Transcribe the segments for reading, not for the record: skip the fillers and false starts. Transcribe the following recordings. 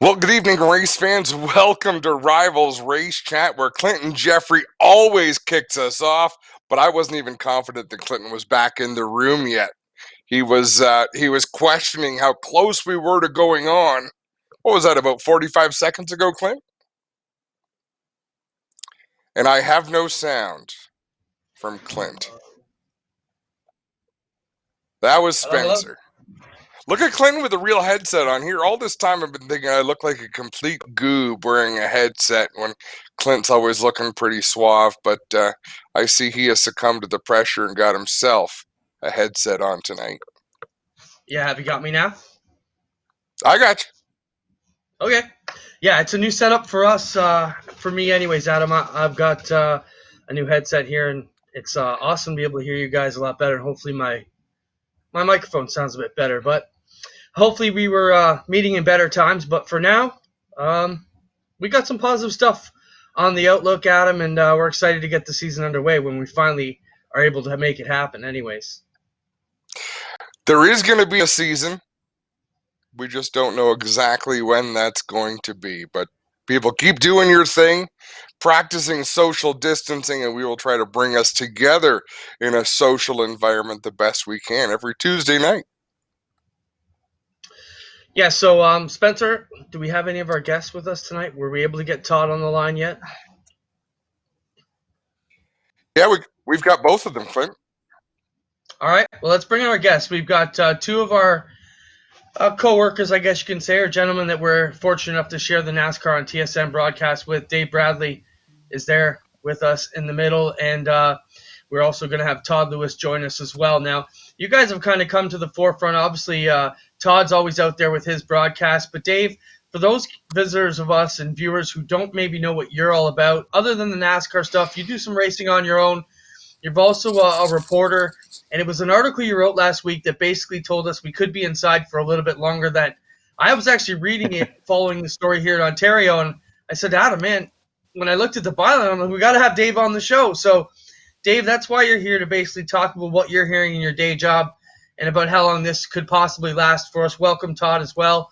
Well, good evening, race fans. Welcome to Rivalz Race Chat, where Clinton Jeffrey always kicks us off. But I wasn't even confident that Clinton was back in the room yet. He was questioning how close we were to going on. What was that, about 45 seconds ago, Clint? And I have no sound from Clint. That was Hello, hello. Spencer. Look at Clinton with a real headset on here. All this time I've been thinking I look like a complete goob wearing a headset when Clint's always looking pretty suave, but I see he has succumbed to the pressure and got himself a headset on tonight. Yeah, have you got me now? I got you. Okay. Yeah, it's a new setup for us. For me, anyways, Adam. I've got a new headset here, and it's awesome to be able to hear you guys a lot better. And hopefully, my microphone sounds a bit better. But hopefully, we were meeting in better times. But for now, we got some positive stuff on the outlook, Adam, and we're excited to get the season underway when we finally are able to make it happen. Anyways. There is going to be a season. We just don't know exactly when that's going to be. But people, keep doing your thing, practicing social distancing, and we will try to bring us together in a social environment the best we can every Tuesday night. Yeah, so Spencer, do we have any of our guests with us tonight? Were we able to get Todd on the line yet? Yeah, we've got both of them, Clint. All right, well, let's bring in our guests. We've got two of our co-workers, I guess you can say, or gentlemen that we're fortunate enough to share the NASCAR on TSN broadcast with. Dave Bradley is there with us in the middle, and we're also going to have Todd Lewis join us as well. Now, you guys have kind of come to the forefront. Obviously, Todd's always out there with his broadcast, but Dave, for those visitors of us and viewers who don't maybe know what you're all about, other than the NASCAR stuff, you do some racing on your own. You're also a reporter, and it was an article you wrote last week that basically told us we could be inside for a little bit longer. That I was actually reading it following the story here in Ontario, and I said, Adam, man, when I looked at the byline, I'm like, we got to have Dave on the show. So, Dave, that's why you're here, to basically talk about what you're hearing in your day job and about how long this could possibly last for us. Welcome, Todd, as well.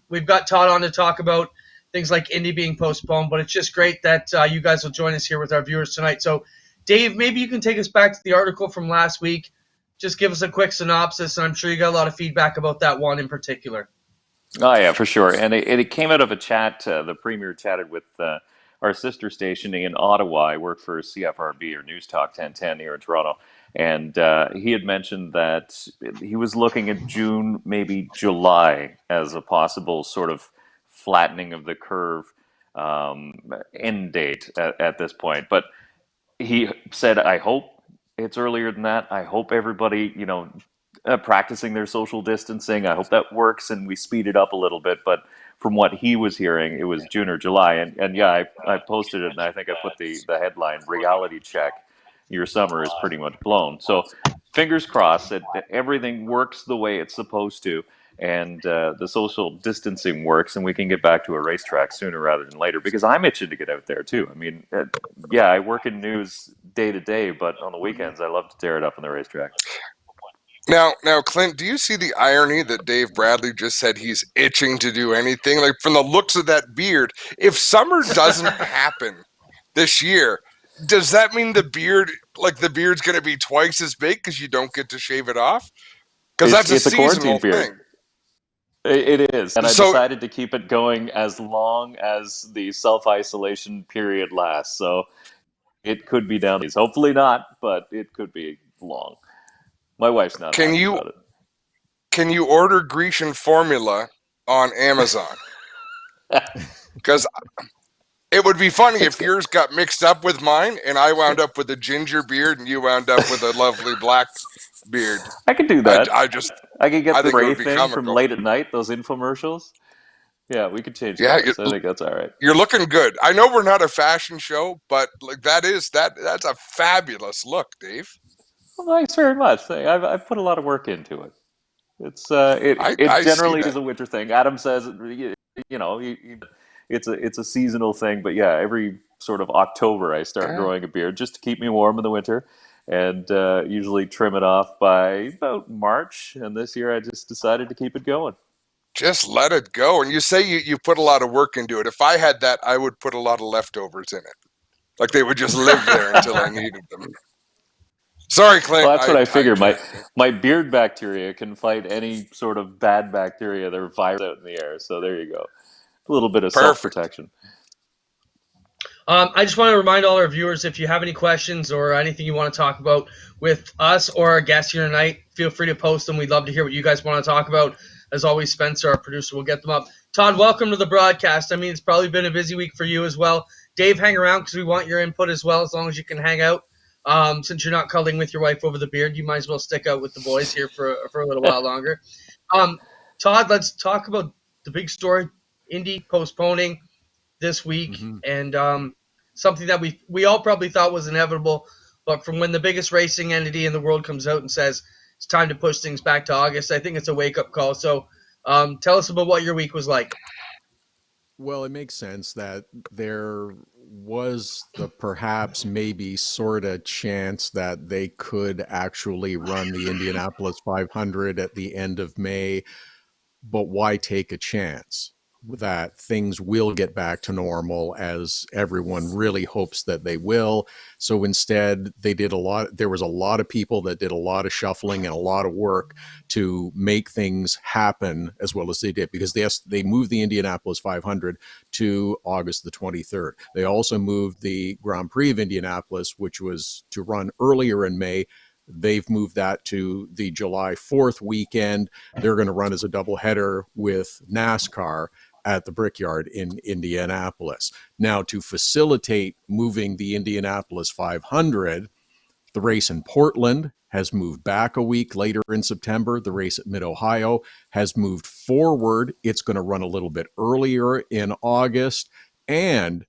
We've got Todd on to talk about things like Indy being postponed, but it's just great that you guys will join us here with our viewers tonight. So, Dave, maybe you can take us back to the article from last week. Just give us a quick synopsis, and I'm sure you got a lot of feedback about that one in particular. Oh yeah, for sure. And it came out of a chat. The premier chatted with our sister station in Ottawa. I work for CFRB, or News Talk 1010 here in Toronto, and he had mentioned that he was looking at June, maybe July, as a possible sort of flattening of the curve end date at this point. But he said, I hope it's earlier than that. I hope everybody, practicing their social distancing. I hope that works and we speed it up a little bit. But from what he was hearing, it was June or July. And yeah, I posted it, and I think I put the headline, reality check. Your summer is pretty much blown. So fingers crossed that everything works the way it's supposed to, and the social distancing works, and we can get back to a racetrack sooner rather than later, because I'm itching to get out there too. I mean, yeah, I work in news day to day, but on the weekends I love to tear it up on the racetrack. Now, Clint, do you see the irony that Dave Bradley just said he's itching to do anything? Like, from the looks of that beard, if summer doesn't happen this year, does that mean the beard's going to be twice as big because you don't get to shave it off? Because that's a It's a seasonal quarantine beard. thing. It is, and I So, decided to keep it going as long as the self-isolation period lasts. So it could be down. Hopefully not, but it could be long. My wife's not can happy you about can you order Grecian formula on Amazon? it. Because it would be funny It's if yours got mixed up with mine, and I wound up with a ginger beard, and you wound up with a lovely black beard. I could do I, that. I just I could get I the think it spray would be thing from comical. late at night. Those infomercials. Yeah, we could change Yeah, colors. I think that's all right. you're looking good. I know we're not a fashion show, but like that's a fabulous look, Dave. Well, thanks very much. I've put a lot of work into it. It's it I see generally that. is a winter thing. Adam says, it's a seasonal thing, but yeah, every sort of October I start Yeah. growing a beard just to keep me warm in the winter, and usually trim it off by about March. And this year I just decided to keep it going. just let it go. And you say you put a lot of work into it. If I had that, I would put a lot of leftovers in it. Like they would just live there until I needed them. Sorry, Well, Clint, that's what I I figure. My hijacked you. my beard bacteria can fight any sort of bad bacteria that are virus out in the air. So there you go. A little bit of self Perfect. protection. I just want to remind all our viewers, if you have any questions or anything you want to talk about with us or our guests here tonight, feel free to post them. We'd love to hear what you guys want to talk about. As always, Spencer, our producer, will get them up. Todd, welcome to the broadcast. I mean, it's probably been a busy week for you as well. Dave, hang around because we want your input as well, as long as you can hang out. Since you're not cuddling with your wife over the beard, you might as well stick out with the boys here for a little while longer. Um, Todd, let's talk about the big story, Indy postponing this week, Hmm. and something that we all probably thought was inevitable. But from when the biggest racing entity in the world comes out and says it's time to push things back to August, I think it's a wake up call. So tell us about what your week was like. Well, it makes sense that there was the perhaps maybe sort of chance that they could actually run the Indianapolis 500 at the end of May, but why take a chance that things will get back to normal as everyone really hopes that they will? So instead, there was a lot of people that did a lot of shuffling and a lot of work to make things happen as well as they did, because they moved the Indianapolis 500 to August the 23rd. They also moved the Grand Prix of Indianapolis, which was to run earlier in May. They've moved that to the July 4th weekend. They're going to run as a doubleheader with NASCAR at the Brickyard in Indianapolis. Now, to facilitate moving the Indianapolis 500, the race in Portland has moved back a week later in September. The race at Mid Ohio has moved forward. It's going to run a little bit earlier in August. And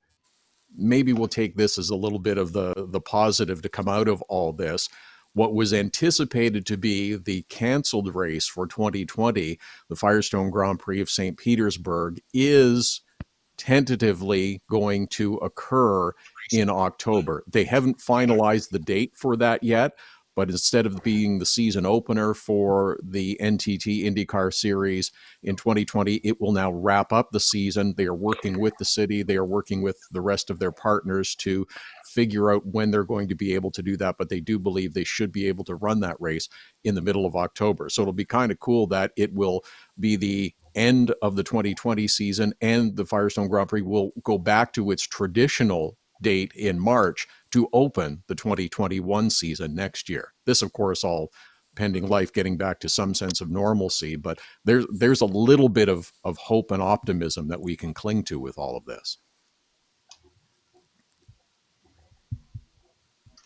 maybe we'll take this as a little bit of the positive to come out of all this. What was anticipated to be the canceled race for 2020, the Firestone Grand Prix of St. Petersburg, is tentatively going to occur in October. They haven't finalized the date for that yet, but instead of being the season opener for the NTT IndyCar Series in 2020, it will now wrap up the season. They are working with the city. They are working with the rest of their partners to figure out when they're going to be able to do that, but they do believe they should be able to run that race in the middle of October. So it'll be kind of cool that it will be the end of the 2020 season, and the Firestone Grand Prix will go back to its traditional date in March to open the 2021 season next year. This, of course, all pending life getting back to some sense of normalcy, but there's a little bit of hope and optimism that we can cling to with all of this.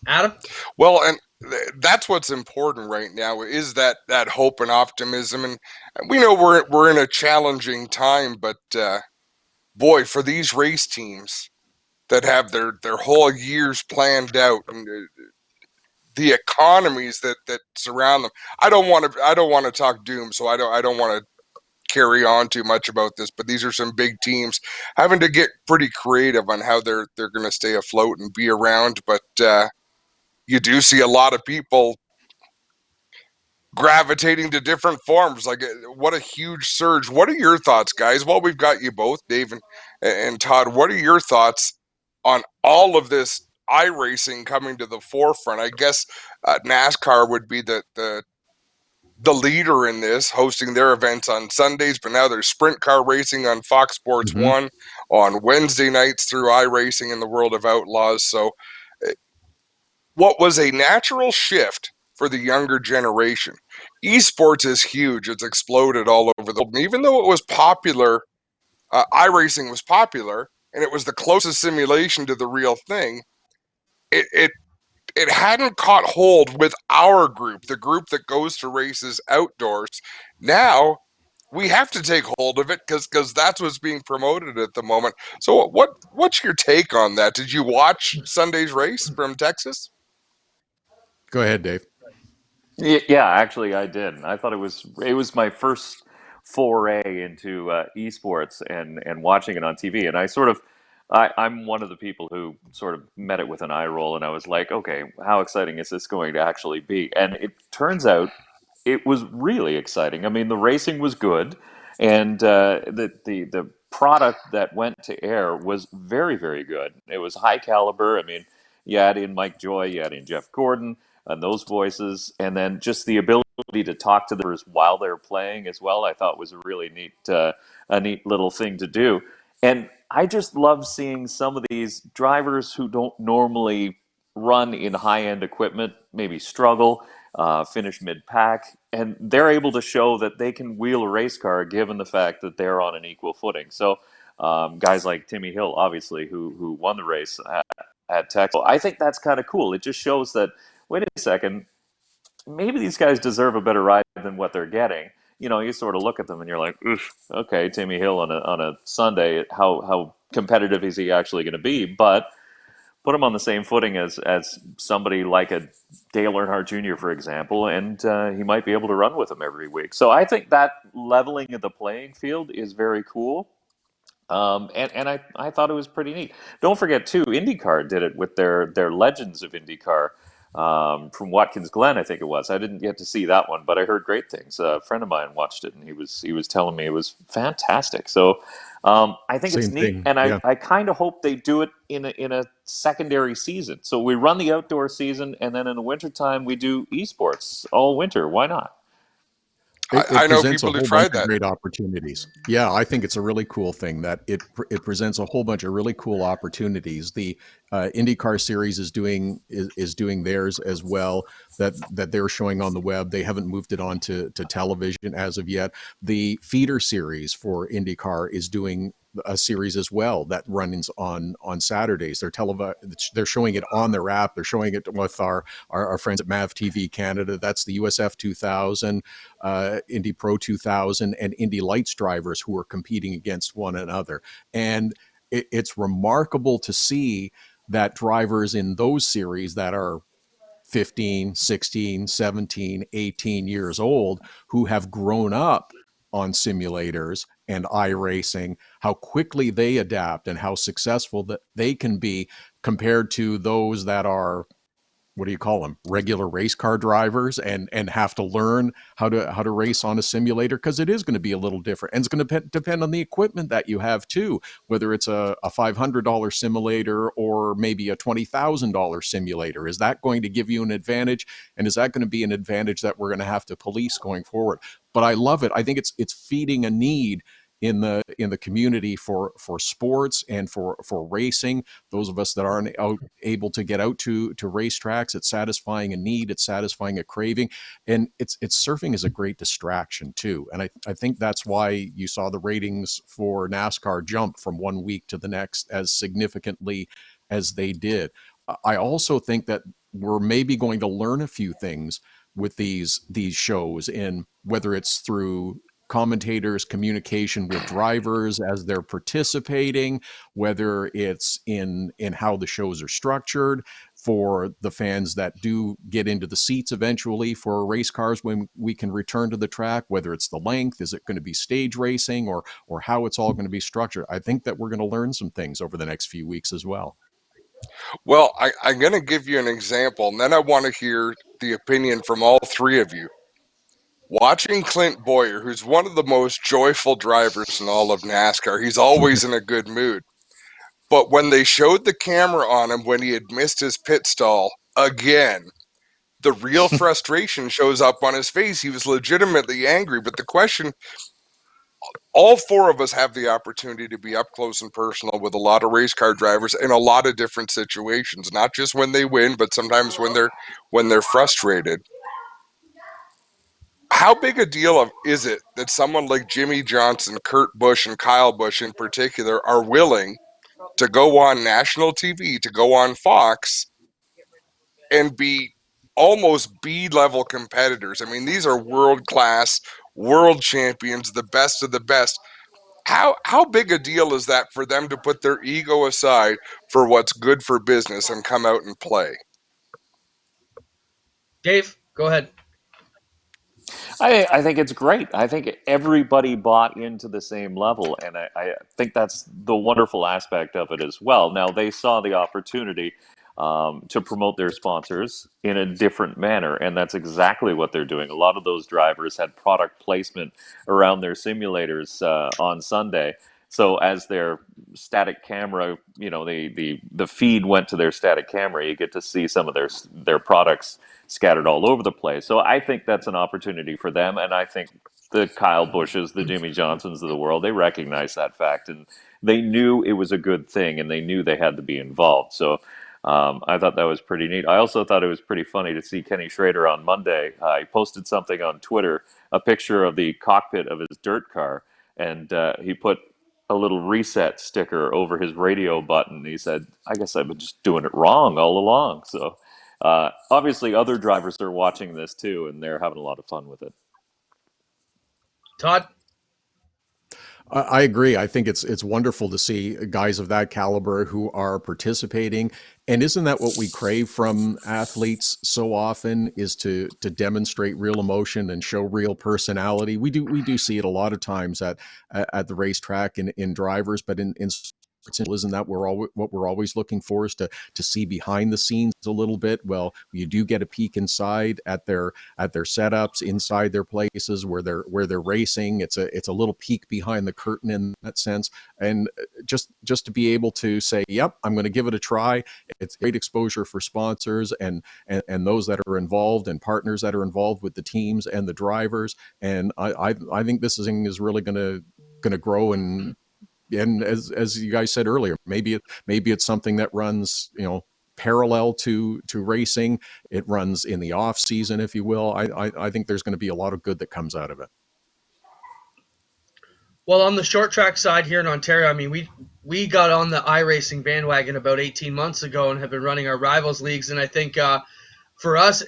Adam? Well, and that's what's important right now is that hope and optimism. And we know we're in a challenging time, but boy, for these race teams that have their whole years planned out and the economies that surround them. I don't want to talk doom, so I don't want to carry on too much about this, but these are some big teams having to get pretty creative on how they're going to stay afloat and be around. But you do see a lot of people gravitating to different forms. Like, what a huge surge. What are your thoughts, guys? Well, we've got you both, Dave and Todd. What are your thoughts on all of this iRacing coming to the forefront? I guess NASCAR would be the leader in this, hosting their events on Sundays, but now there's sprint car racing on Fox Sports Mm-hmm. 1 on Wednesday nights through iRacing in the World of Outlaws. So what was a natural shift for the younger generation. Esports is huge. It's exploded all over the world. And even though it was popular, iRacing was popular, and it was the closest simulation to the real thing, it, it it hadn't caught hold with our group, the group that goes to races outdoors. Now we have to take hold of it because that's what's being promoted at the moment. So what's your take on that? Did you watch Sunday's race from Texas? Go ahead, Dave. Yeah, actually, I did. I thought it was my first foray into esports and watching it on TV. And I'm one of the people who sort of met it with an eye roll, and I was like, okay, how exciting is this going to actually be? And it turns out it was really exciting. I mean, the racing was good. And the product that went to air was very, very good. It was high caliber. I mean, you add in Mike Joy, you add in Jeff Gordon, and those voices, and then just the ability to talk to them while they're playing as well. I thought was a really neat, a neat little thing to do. And I just love seeing some of these drivers who don't normally run in high end equipment, maybe struggle, finish mid pack, and they're able to show that they can wheel a race car given the fact that they're on an equal footing. So, guys like Timmy Hill, obviously, who won the race at Texas, I think that's kind of cool. It just shows that, wait a second, maybe these guys deserve a better ride than what they're getting. You know, you sort of look at them and you're like, oof, okay, Timmy Hill on a Sunday, how competitive is he actually going to be? But put him on the same footing as somebody like a Dale Earnhardt Jr., for example, and he might be able to run with him every week. So I think that leveling of the playing field is very cool. And I thought it was pretty neat. Don't forget, too, IndyCar did it with their Legends of IndyCar from Watkins Glen, I think it was. I didn't get to see that one, but I heard great things. A friend of mine watched it, and he was telling me it was fantastic. So I think it's Same neat, thing. and Yeah. I kind of hope they do it in a secondary season. So we run the outdoor season, and then in the wintertime we do esports all winter. Why not? It I know presents a people who whole bunch tried of that. great opportunities. Yeah, I think it's a really cool thing that it presents a whole bunch of really cool opportunities. The IndyCar series is doing theirs as well. That they're showing on the web. They haven't moved it on to television as of yet. The feeder series for IndyCar is doing a series as well that runs on Saturdays. They're showing it on their app. They're showing it with our friends at Mav TV Canada. That's the USF 2000, Indy Pro 2000, and Indy Lights drivers who are competing against one another. And it's remarkable to see that drivers in those series that are 15, 16, 17, 18 years old who have grown up on simulators and iRacing, how quickly they adapt and how successful that they can be compared to those that are, what do you call them, regular race car drivers, and have to learn how to race on a simulator, because it is going to be a little different, and it's going to depend on the equipment that you have too, whether it's a $500 simulator or maybe a $20,000 simulator. Is that going to give you an advantage, and is that going to be an advantage that we're going to have to police going forward? But I love it. I think it's feeding a need in the community for sports and for racing. Those of us that aren't able to get out to racetracks, it's satisfying a need, it's satisfying a craving, and it's surfing is a great distraction too. And I think that's why you saw the ratings for NASCAR jump from one week to the next as significantly as they did. I also think that we're maybe going to learn a few things with these shows, in whether it's through commentators' communication with drivers as they're participating, whether it's in how the shows are structured for the fans that do get into the seats eventually for race cars when we can return to the track, whether it's the length, is it going to be stage racing, or how it's all going to be structured. I think that we're going to learn some things over the next few weeks as well. Well, I'm going to give you an example, and then I want to hear the opinion from all three of you. Watching Clint Boyer, who's one of the most joyful drivers in all of NASCAR, he's always in a good mood. But when they showed the camera on him when he had missed his pit stall again, the real frustration shows up on his face. He was legitimately angry. But the question, all four of us have the opportunity to be up close and personal with a lot of race car drivers in a lot of different situations, not just when they win, but sometimes when they're frustrated. How big a deal is it that someone like Jimmy Johnson, Kurt Busch, and Kyle Busch in particular are willing to go on national TV, to go on Fox, and be almost B-level competitors? I mean, these are world-class, world champions, the best of the best. How big a deal is that for them to put their ego aside for what's good for business and come out and play? Dave, go ahead. I think it's great. I think everybody bought into the same level, and I think that's the wonderful aspect of it as well. Now, they saw the opportunity. to promote their sponsors in a different manner. And that's exactly what they're doing. A lot of those drivers had product placement around their simulators on Sunday. So as their static camera, the feed went to their static camera, you get to see some of their products scattered all over the place. So I think that's an opportunity for them, and I think the Kyle Bushes, the Jimmy Johnsons of the world, they recognize that fact, and they knew it was a good thing, and they knew they had to be involved. So I thought that was pretty neat. I also thought it was pretty funny to see Kenny Schrader on Monday. He posted something on Twitter, a picture of the cockpit of his dirt car, and he put a little reset sticker over his radio button. He said, "I guess I've been just doing it wrong all along." So obviously, other drivers are watching this too, and they're having a lot of fun with it. Todd? I agree. I think it's wonderful to see guys of that caliber who are participating. And isn't that what we crave from athletes so often, is to demonstrate real emotion and show real personality? We do see it a lot of times at the racetrack in drivers, but in sports, isn't that what we're always looking for, is to see behind the scenes a little bit? Well, you do get a peek inside at their setups, inside their places where they're racing. It's a little peek behind the curtain in that sense. And just to be able to say, yep, I'm going to give it a try. It's great exposure for sponsors and those that are involved, and partners that are involved with the teams and the drivers. And I think this thing is really going to grow. And as you guys said earlier, maybe it's something that runs, parallel to racing. It runs in the off season, if you will. I think there's going to be a lot of good that comes out of it. Well, on the short track side here in Ontario, I mean, we got on the iRacing bandwagon about 18 months ago and have been running our Rivalz leagues, and I think for us,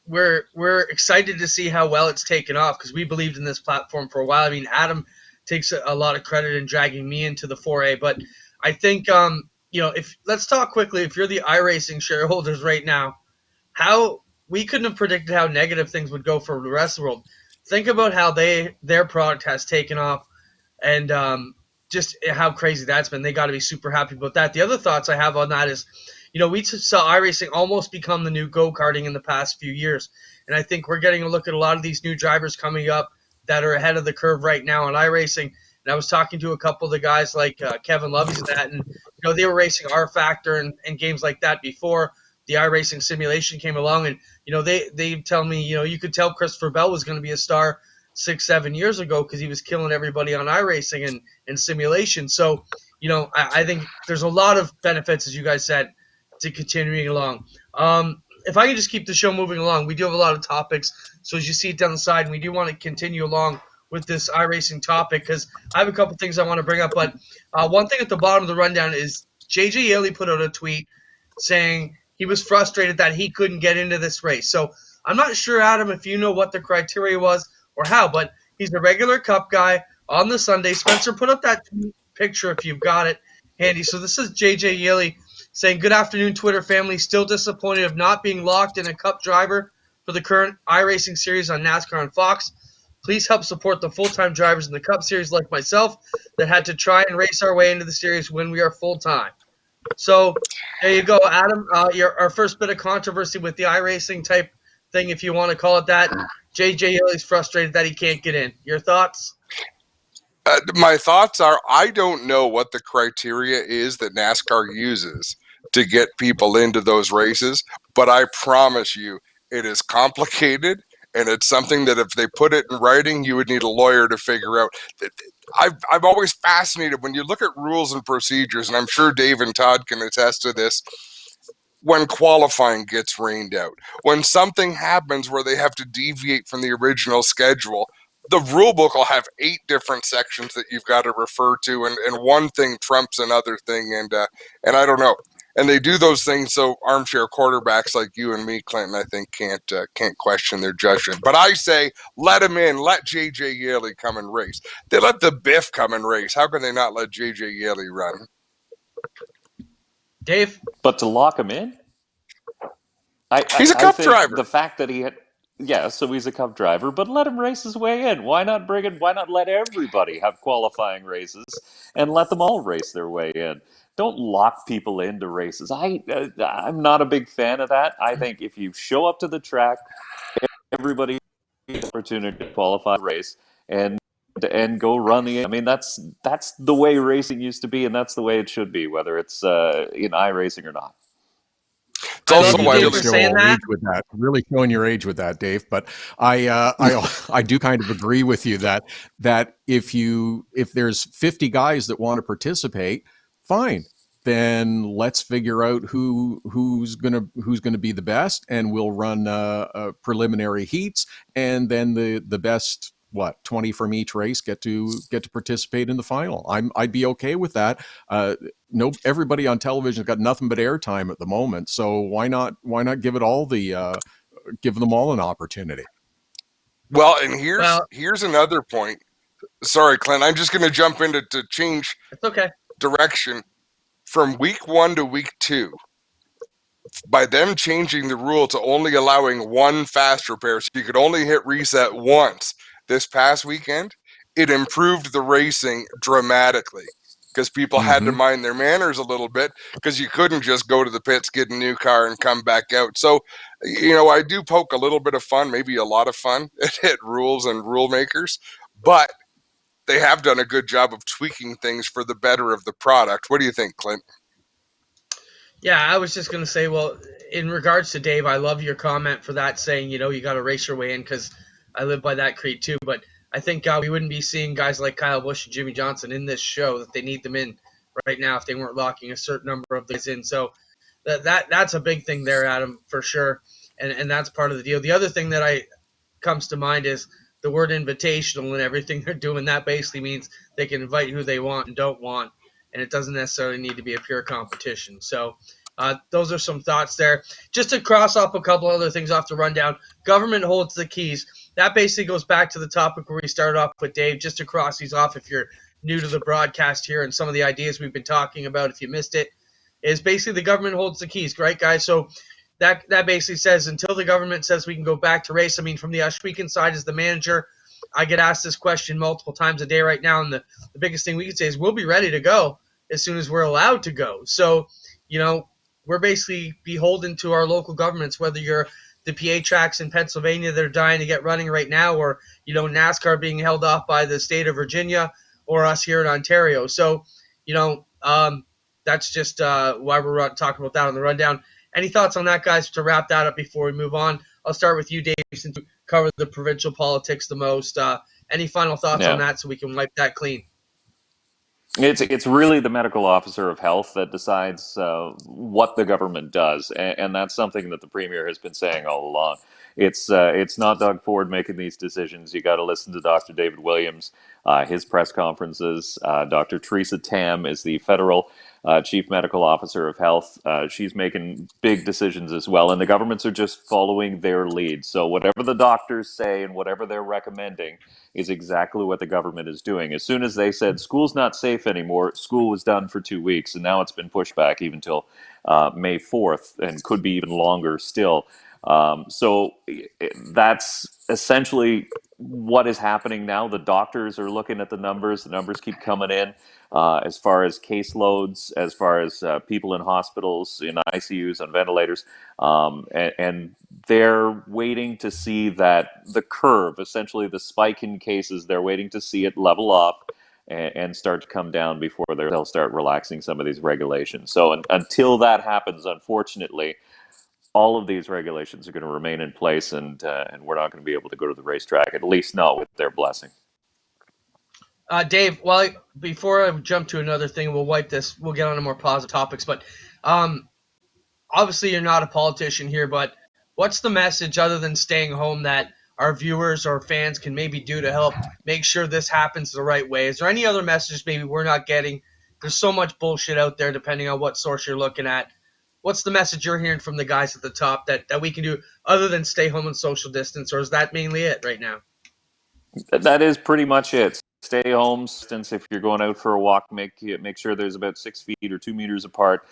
we're excited to see how well it's taken off, because we believed in this platform for a while. I mean, Adam takes a lot of credit in dragging me into the 4A, but I think if let's talk quickly. If you're the iRacing shareholders right now, how we couldn't have predicted how negative things would go for the rest of the world. Think about how their product has taken off, and just how crazy that's been. They got to be super happy about that. The other thoughts I have on that is, we saw iRacing almost become the new go-karting in the past few years, and I think we're getting a look at a lot of these new drivers coming up that are ahead of the curve right now on iRacing. And I was talking to a couple of the guys like Kevin Lovey's and that, and they were racing R Factor and games like that before the iRacing simulation came along, and they tell me, you could tell Christopher Bell was going to be a star 6-7 years ago because he was killing everybody on iRacing and simulation. So I think there's a lot of benefits, as you guys said, to continuing along. If I can just keep the show moving along, we do have a lot of topics. So as you see it down the side, and we do want to continue along with this iRacing topic, because I have a couple things I want to bring up. But one thing at the bottom of the rundown is JJ Yeley put out a tweet saying he was frustrated that he couldn't get into this race. So I'm not sure, Adam, if you know what the criteria was or how, but he's a regular Cup guy on the Sunday. Spencer, put up that picture if you've got it handy. So this is JJ Yeley saying, "Good afternoon, Twitter family. Still disappointed of not being locked in a Cup driver for the current iRacing series on NASCAR and Fox. Please help support the full-time drivers in the Cup series like myself that had to try and race our way into the series when we are full-time." So there you go, Adam. Our first bit of controversy with the iRacing type thing, if you want to call it that. JJ Yeley's frustrated that he can't get in. Your thoughts? My thoughts are, I don't know what the criteria is that NASCAR uses to get people into those races, but I promise you it is complicated, and it's something that if they put it in writing, you would need a lawyer to figure out. I'm always fascinated when you look at rules and procedures, and I'm sure Dave and Todd can attest to this. When qualifying gets rained out, when something happens where they have to deviate from the original schedule, the rule book will have 8 different sections that you've got to refer to, and one thing trumps another thing, and I don't know. And they do those things so armchair quarterbacks like you and me, Clinton, I think can't question their judgment. But I say, let him in. Let JJ Yeley come and race. They let the Biff come and race. How can they not let JJ Yeley run? Dave? But to lock him in, He's a I Cup think driver. the fact that he had, yeah, so he's a Cup driver, but let him race his way in. Why not bring it? Why not let everybody have qualifying races and let them all race their way in? don't lock people into races. I'm not a big fan of that. I think if you show up to the track, everybody gets the opportunity to qualify the race and go run the. I mean, that's the way racing used to be, and that's the way it should be, whether it's in iRacing or not. It's I also love You you, why Dave, really for like show saying all that. age with that. Really showing your age with that, Dave. But I do kind of agree with you that if there's 50 guys that want to participate, fine. Then let's figure out who's gonna be the best, and we'll run preliminary heats, and then the best 20 from each race get to participate in the final. I'd be okay with that. No, everybody on television's got nothing but airtime at the moment, so why not give them all an opportunity? well, and here's Well, here's another point. Sorry, Clint. I'm just going to jump into to change it's okay. direction from week 1 to week 2. By them changing the rule to only allowing one fast repair, so you could only hit reset once this past weekend, it improved the racing dramatically because people had to Mm-hmm. mind their manners a little bit because you couldn't just go to the pits, get a new car, and come back out. So, I do poke a little bit of fun, maybe a lot of fun at rules and rule makers, but they have done a good job of tweaking things for the better of the product. What do you think, Clint? Yeah, I was just gonna say, well, in regards to Dave, I love your comment for that, saying you got to race your way in, because I live by that creed too. But I think we wouldn't be seeing guys like Kyle Busch and Jimmy Johnson in this show that they need them in right now if they weren't locking a certain number of guys in. So that's a big thing there, Adam, for sure, and that's part of the deal. The other thing that I comes to mind is the word invitational and everything they're doing. That basically means they can invite who they want and don't want, and it doesn't necessarily need to be a pure competition. So those are some thoughts there. Just to cross off a couple other things off the rundown, government holds the keys. That basically goes back to the topic where we started off with Dave, just to cross these off if you're new to the broadcast here and some of the ideas we've been talking about, if you missed it, is basically the government holds the keys, right, guys? So that basically says until the government says we can go back to race. I mean, from the Ashweekend side as the manager, I get asked this question multiple times a day right now, and the biggest thing we can say is we'll be ready to go as soon as we're allowed to go. So, we're basically beholden to our local governments, whether you're the PA tracks in Pennsylvania that are dying to get running right now, or NASCAR being held off by the state of Virginia, or us here in Ontario. So, that's just why we're talking about that on the rundown. Any thoughts on that, guys, to wrap that up before we move on? I'll start with you, Dave, since you cover the provincial politics the most. Any final thoughts on Yeah. that so we can wipe that clean? It's really the medical officer of health that decides what the government does, and that's something that the premier has been saying all along. It's not Doug Ford making these decisions. You got to listen to Dr. David Williams, his press conferences. Dr. Teresa Tam is the federal chief medical officer of health. She's making big decisions as well, and the governments are just following their lead. So whatever the doctors say and whatever they're recommending is exactly what the government is doing. As soon as they said school's not safe anymore, school was done for 2 weeks, and now it's been pushed back even till May 4th, and could be even longer still. That's essentially what is happening now. The doctors are looking at the numbers. The numbers keep coming in as far as caseloads, as far as people in hospitals, in ICUs, on ventilators. And they're waiting to see that the curve, essentially the spike in cases, they're waiting to see it level off and start to come down before they'll start relaxing some of these regulations. So until that happens, unfortunately, all of these regulations are going to remain in place, and we're not going to be able to go to the racetrack, at least not with their blessing. Dave, well, before I jump to another thing, we'll wipe this. We'll get on to more positive topics. But um, obviously, you're not a politician here, but what's the message other than staying home that our viewers or fans can maybe do to help make sure this happens the right way? Is there any other message maybe we're not getting? There's so much bullshit out there, depending on what source you're looking at. What's the message you're hearing from the guys at the top that we can do other than stay home and social distance, or is that mainly it right now? That is pretty much it. Stay home. Since if you're going out for a walk, make sure there's about 6 feet or 2 meters apart.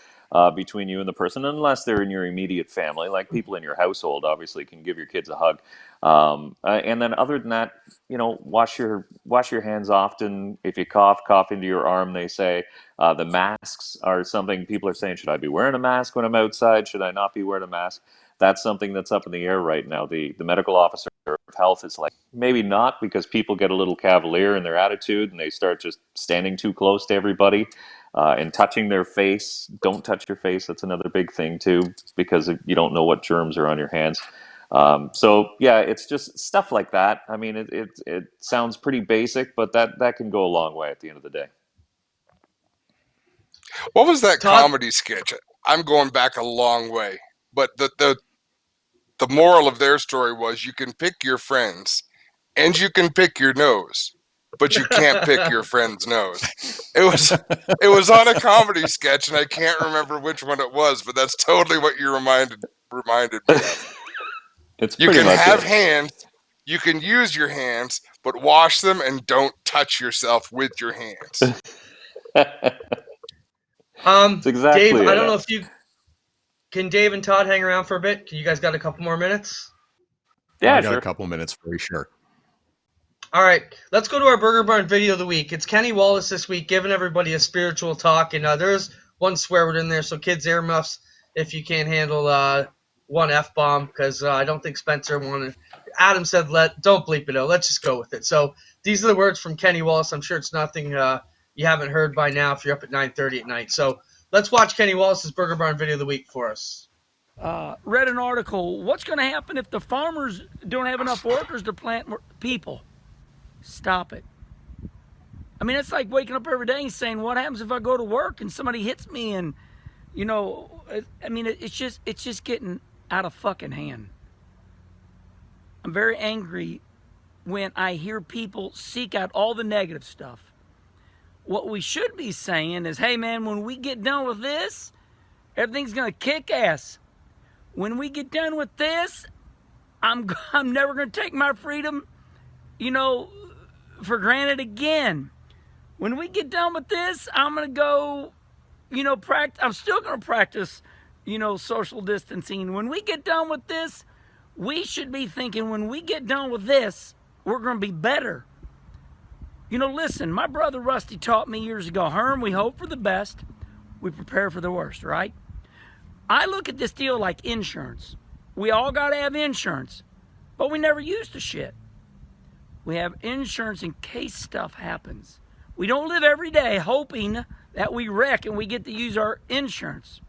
between you and the person, unless they're in your immediate family, like people in your household, obviously can give your kids a hug. And then other than that, wash your hands often. If you cough into your arm. They say the masks are something people are saying. Should I be wearing a mask when I'm outside? Should I not be wearing a mask? That's something that's up in the air right now. The medical officer of health is like, maybe not, because people get a little cavalier in their attitude and they start just standing too close to everybody and touching their face. Don't touch your face. That's another big thing too, because you don't know what germs are on your hands. So yeah, it's just stuff like that. I mean, it sounds pretty basic, but that can go a long way at the end of the day. What was that Todd, comedy sketch? I'm going back a long way, but the moral of their story was you can pick your friends and you can pick your nose, but you can't pick your friend's nose. It was on a comedy sketch, and I can't remember which one it was, but that's totally what you reminded me of. It's You pretty can much have it. hands, you can use your hands, but wash them and don't touch yourself with your hands. It's Dave, exactly I it. don't know if you can. Dave and Todd hang around for a bit. Can you guys got a couple more minutes? I Yeah, got a sure. couple minutes for sure. All right, let's go to our Burger Barn video of the week. It's Kenny Wallace this week, giving everybody a spiritual talk, and there's one swear word in there, so kids, earmuffs if you can't handle one f bomb, because I don't think Spencer wanted. Adam said, don't bleep it out. Let's just go with it." So these are the words from Kenny Wallace. I'm sure it's nothing you haven't heard by now if you're up at 9:30 at night. So let's watch Kenny Wallace's Burger Barn video of the week for us. Read an article. What's going to happen if the farmers don't have enough workers to plant more people? Stop it. I mean, it's like waking up every day and saying, what happens if I go to work and somebody hits me? And, I mean, it's just getting out of fucking hand. I'm very angry when I hear people seek out all the negative stuff. What we should be saying is, hey, man, when we get done with this, everything's going to kick ass. When we get done with this, I'm never going to take my freedom, for granted again. When we get done with this, I'm going to go, I'm still going to practice, social distancing. When we get done with this, we should be thinking, when we get done with this, we're going to be better. Listen, my brother Rusty taught me years ago, Herm, we hope for the best, we prepare for the worst, right? I look at this deal like insurance. We all got to have insurance, but we never use the shit. We have insurance in case stuff happens. We don't live every day hoping that we wreck and we get to use our insurance.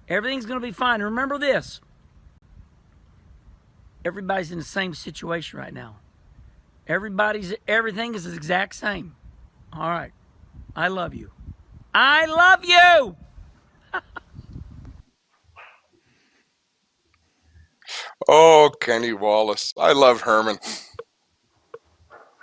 Everything's going to be fine. Remember this. Everybody's in the same situation right now. Everything is the exact same. All right. I love you. I love you! Oh, Kenny Wallace. I love Herman.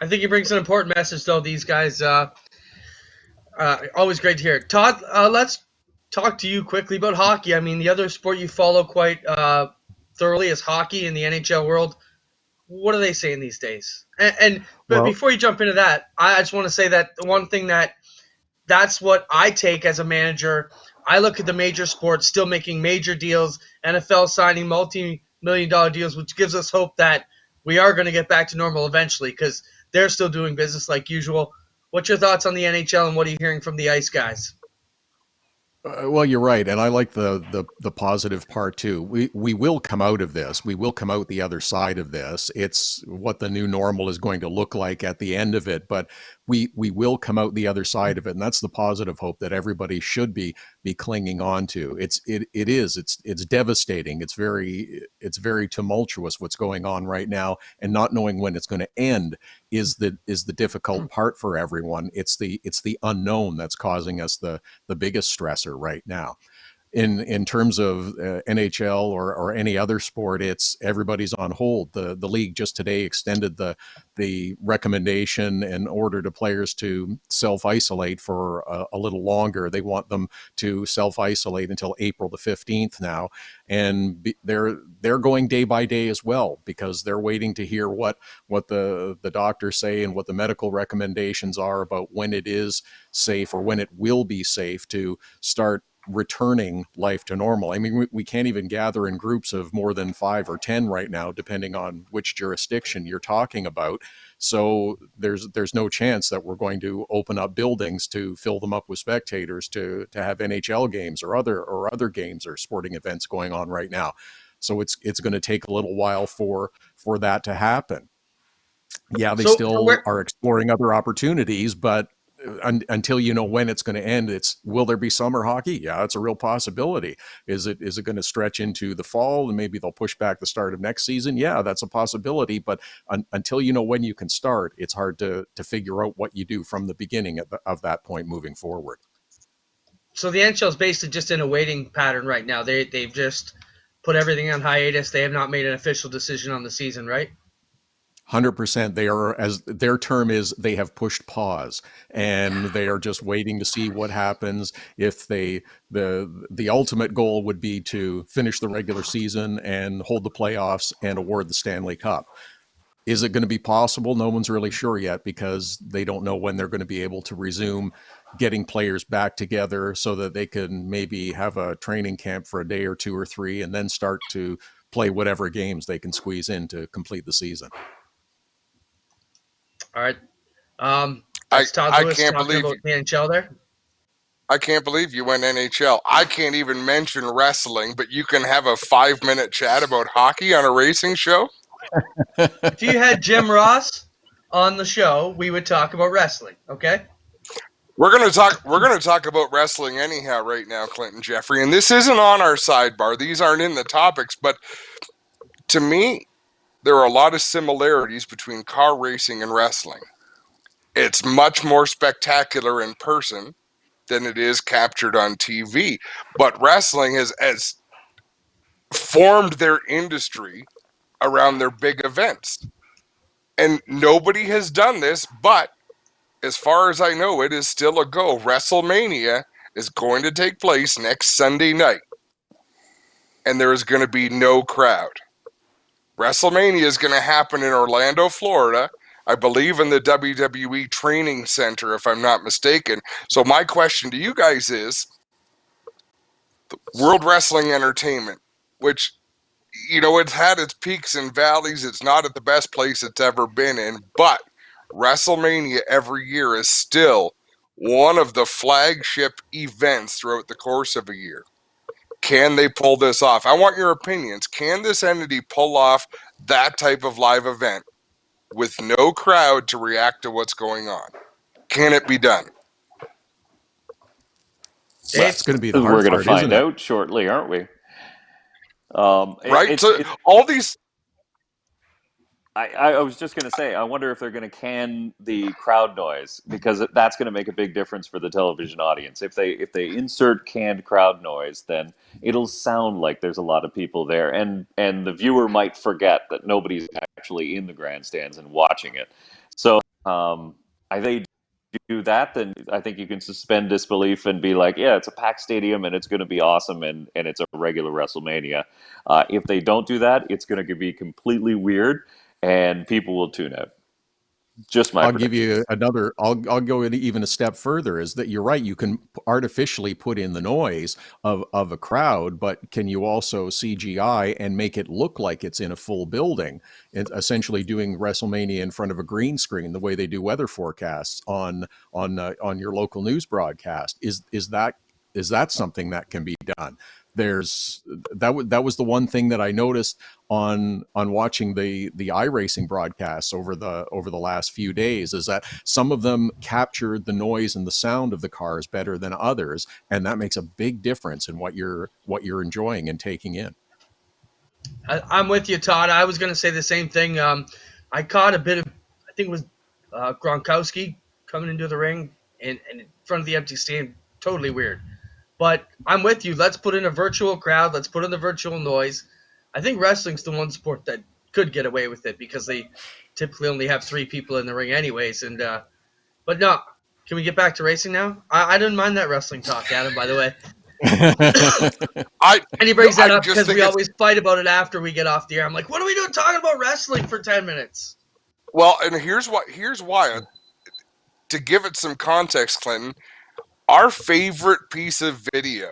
I think he brings an important message, though. These guys, always great to hear. Todd, let's talk to you quickly about hockey. I mean, the other sport you follow quite thoroughly is hockey in the NHL world. What are they saying these days? But Well, before you jump into that, I just want to say that the one thing that's what I take as a manager. I look at the major sports still making major deals, NFL signing multi-million-dollar deals, which gives us hope that we are going to get back to normal eventually because they're still doing business like usual. What's your thoughts on the NHL and what are you hearing from the Ice guys? well, you're right, and I like the positive part too. We will come out of this. We will come out the other side of this. It's what the new normal is going to look like at the end of it, but we will come out the other side of it, and that's the positive hope that everybody should be clinging on to. It's devastating. It's very tumultuous what's going on right now, and not knowing when it's going to end is the difficult part for everyone. It's the unknown that's causing us the biggest stressor right now. In terms of NHL or any other sport, it's everybody's on hold. The league just today extended the recommendation and order to players to self-isolate for a little longer. They want them to self-isolate until April the 15th now, and they're going day by day as well because they're waiting to hear what the doctors say and what the medical recommendations are about when it is safe or when it will be safe to start returning life to normal. I mean, we can't even gather in groups of more than 5 or 10 right now, depending on which jurisdiction you're talking about. So there's no chance that we're going to open up buildings to fill them up with spectators to have NHL games or other games or sporting events going on right now. So it's going to take a little while for that to happen. Yeah, they So for still where are exploring other opportunities, but until you know when it's going to end, it's will there be summer hockey? Yeah, it's a real possibility. Is it going to stretch into the fall and maybe they'll push back the start of next season? Yeah, that's a possibility. But until you know when you can start, it's hard to figure out what you do from the beginning of that point moving forward. so the NHL is basically just in a waiting pattern right now. They've just put everything on hiatus. They have not made an official decision on the season, right? 100%. They are, as their term is, they have pushed pause, and they are just waiting to see what happens. If the ultimate goal would be to finish the regular season and hold the playoffs and award the Stanley Cup. Is it going to be possible? No one's really sure yet, because they don't know when they're going to be able to resume getting players back together so that they can maybe have a training camp for a day or 2 or 3 and then start to play whatever games they can squeeze in to complete the season. All right. I That's Todd I Lewis can't talking believe about the NHL there. I can't believe you went NHL. I can't even mention wrestling, but you can have a 5-minute chat about hockey on a racing show. If you had Jim Ross on the show, we would talk about wrestling. Okay. We're gonna talk about wrestling anyhow right now, Clinton Jeffrey, and this isn't on our sidebar. These aren't in the topics, but to me, there are a lot of similarities between car racing and wrestling. It's much more spectacular in person than it is captured on TV. But wrestling has formed their industry around their big events. And nobody has done this, but as far as I know, it is still a go. WrestleMania is going to take place next Sunday night, and there is going to be no crowd. WrestleMania is going to happen in Orlando, Florida, I believe in the WWE Training Center, if I'm not mistaken. So my question to you guys is, World Wrestling Entertainment, which, it's had its peaks and valleys. It's not at the best place it's ever been in, but WrestleMania every year is still one of the flagship events throughout the course of a year. Can they pull this off? I want your opinions. Can this entity pull off that type of live event with no crowd to react to what's going on? Can it be done? Dave, That's going to be the We're hard going to part, isn't find it? out shortly, aren't we? Right? So It all these I was just going to say, I wonder if they're going to can the crowd noise, because that's going to make a big difference for the television audience. If they insert canned crowd noise, then it'll sound like there's a lot of people there, and the viewer might forget that nobody's actually in the grandstands and watching it. So, I think do that, then I think you can suspend disbelief and be like, yeah, it's a packed stadium and it's going to be awesome, and it's a regular WrestleMania. If they don't do that, it's going to be completely weird and people will tune out. Just my I'll give prediction. you another. I'll go even a step further. Is that you're right? You can artificially put in the noise of a crowd, but can you also CGI and make it look like it's in a full building? And essentially doing WrestleMania in front of a green screen, the way they do weather forecasts on your local news broadcast. Is that something that can be done? There's that was the one thing that I noticed on watching the iRacing broadcasts over the last few days, is that some of them captured the noise and the sound of the cars better than others, and that makes a big difference in what you're enjoying and taking in. I'm with you, Todd. I was going to say the same thing. I caught a bit of, I think it was Gronkowski coming into the ring and in front of the empty stadium. Totally weird. But I'm with you. Let's put in a virtual crowd. Let's put in the virtual noise. I think wrestling's the one sport that could get away with it because they typically only have 3 people in the ring anyways. And but no, can we get back to racing now? I didn't mind that wrestling talk, Adam, by the way. I And he brings that I up just because think we it's always fight about it after we get off the air. I'm like, what are we doing talking about wrestling for 10 minutes? well, and here's why. To give it some context, Clinton, our favorite piece of video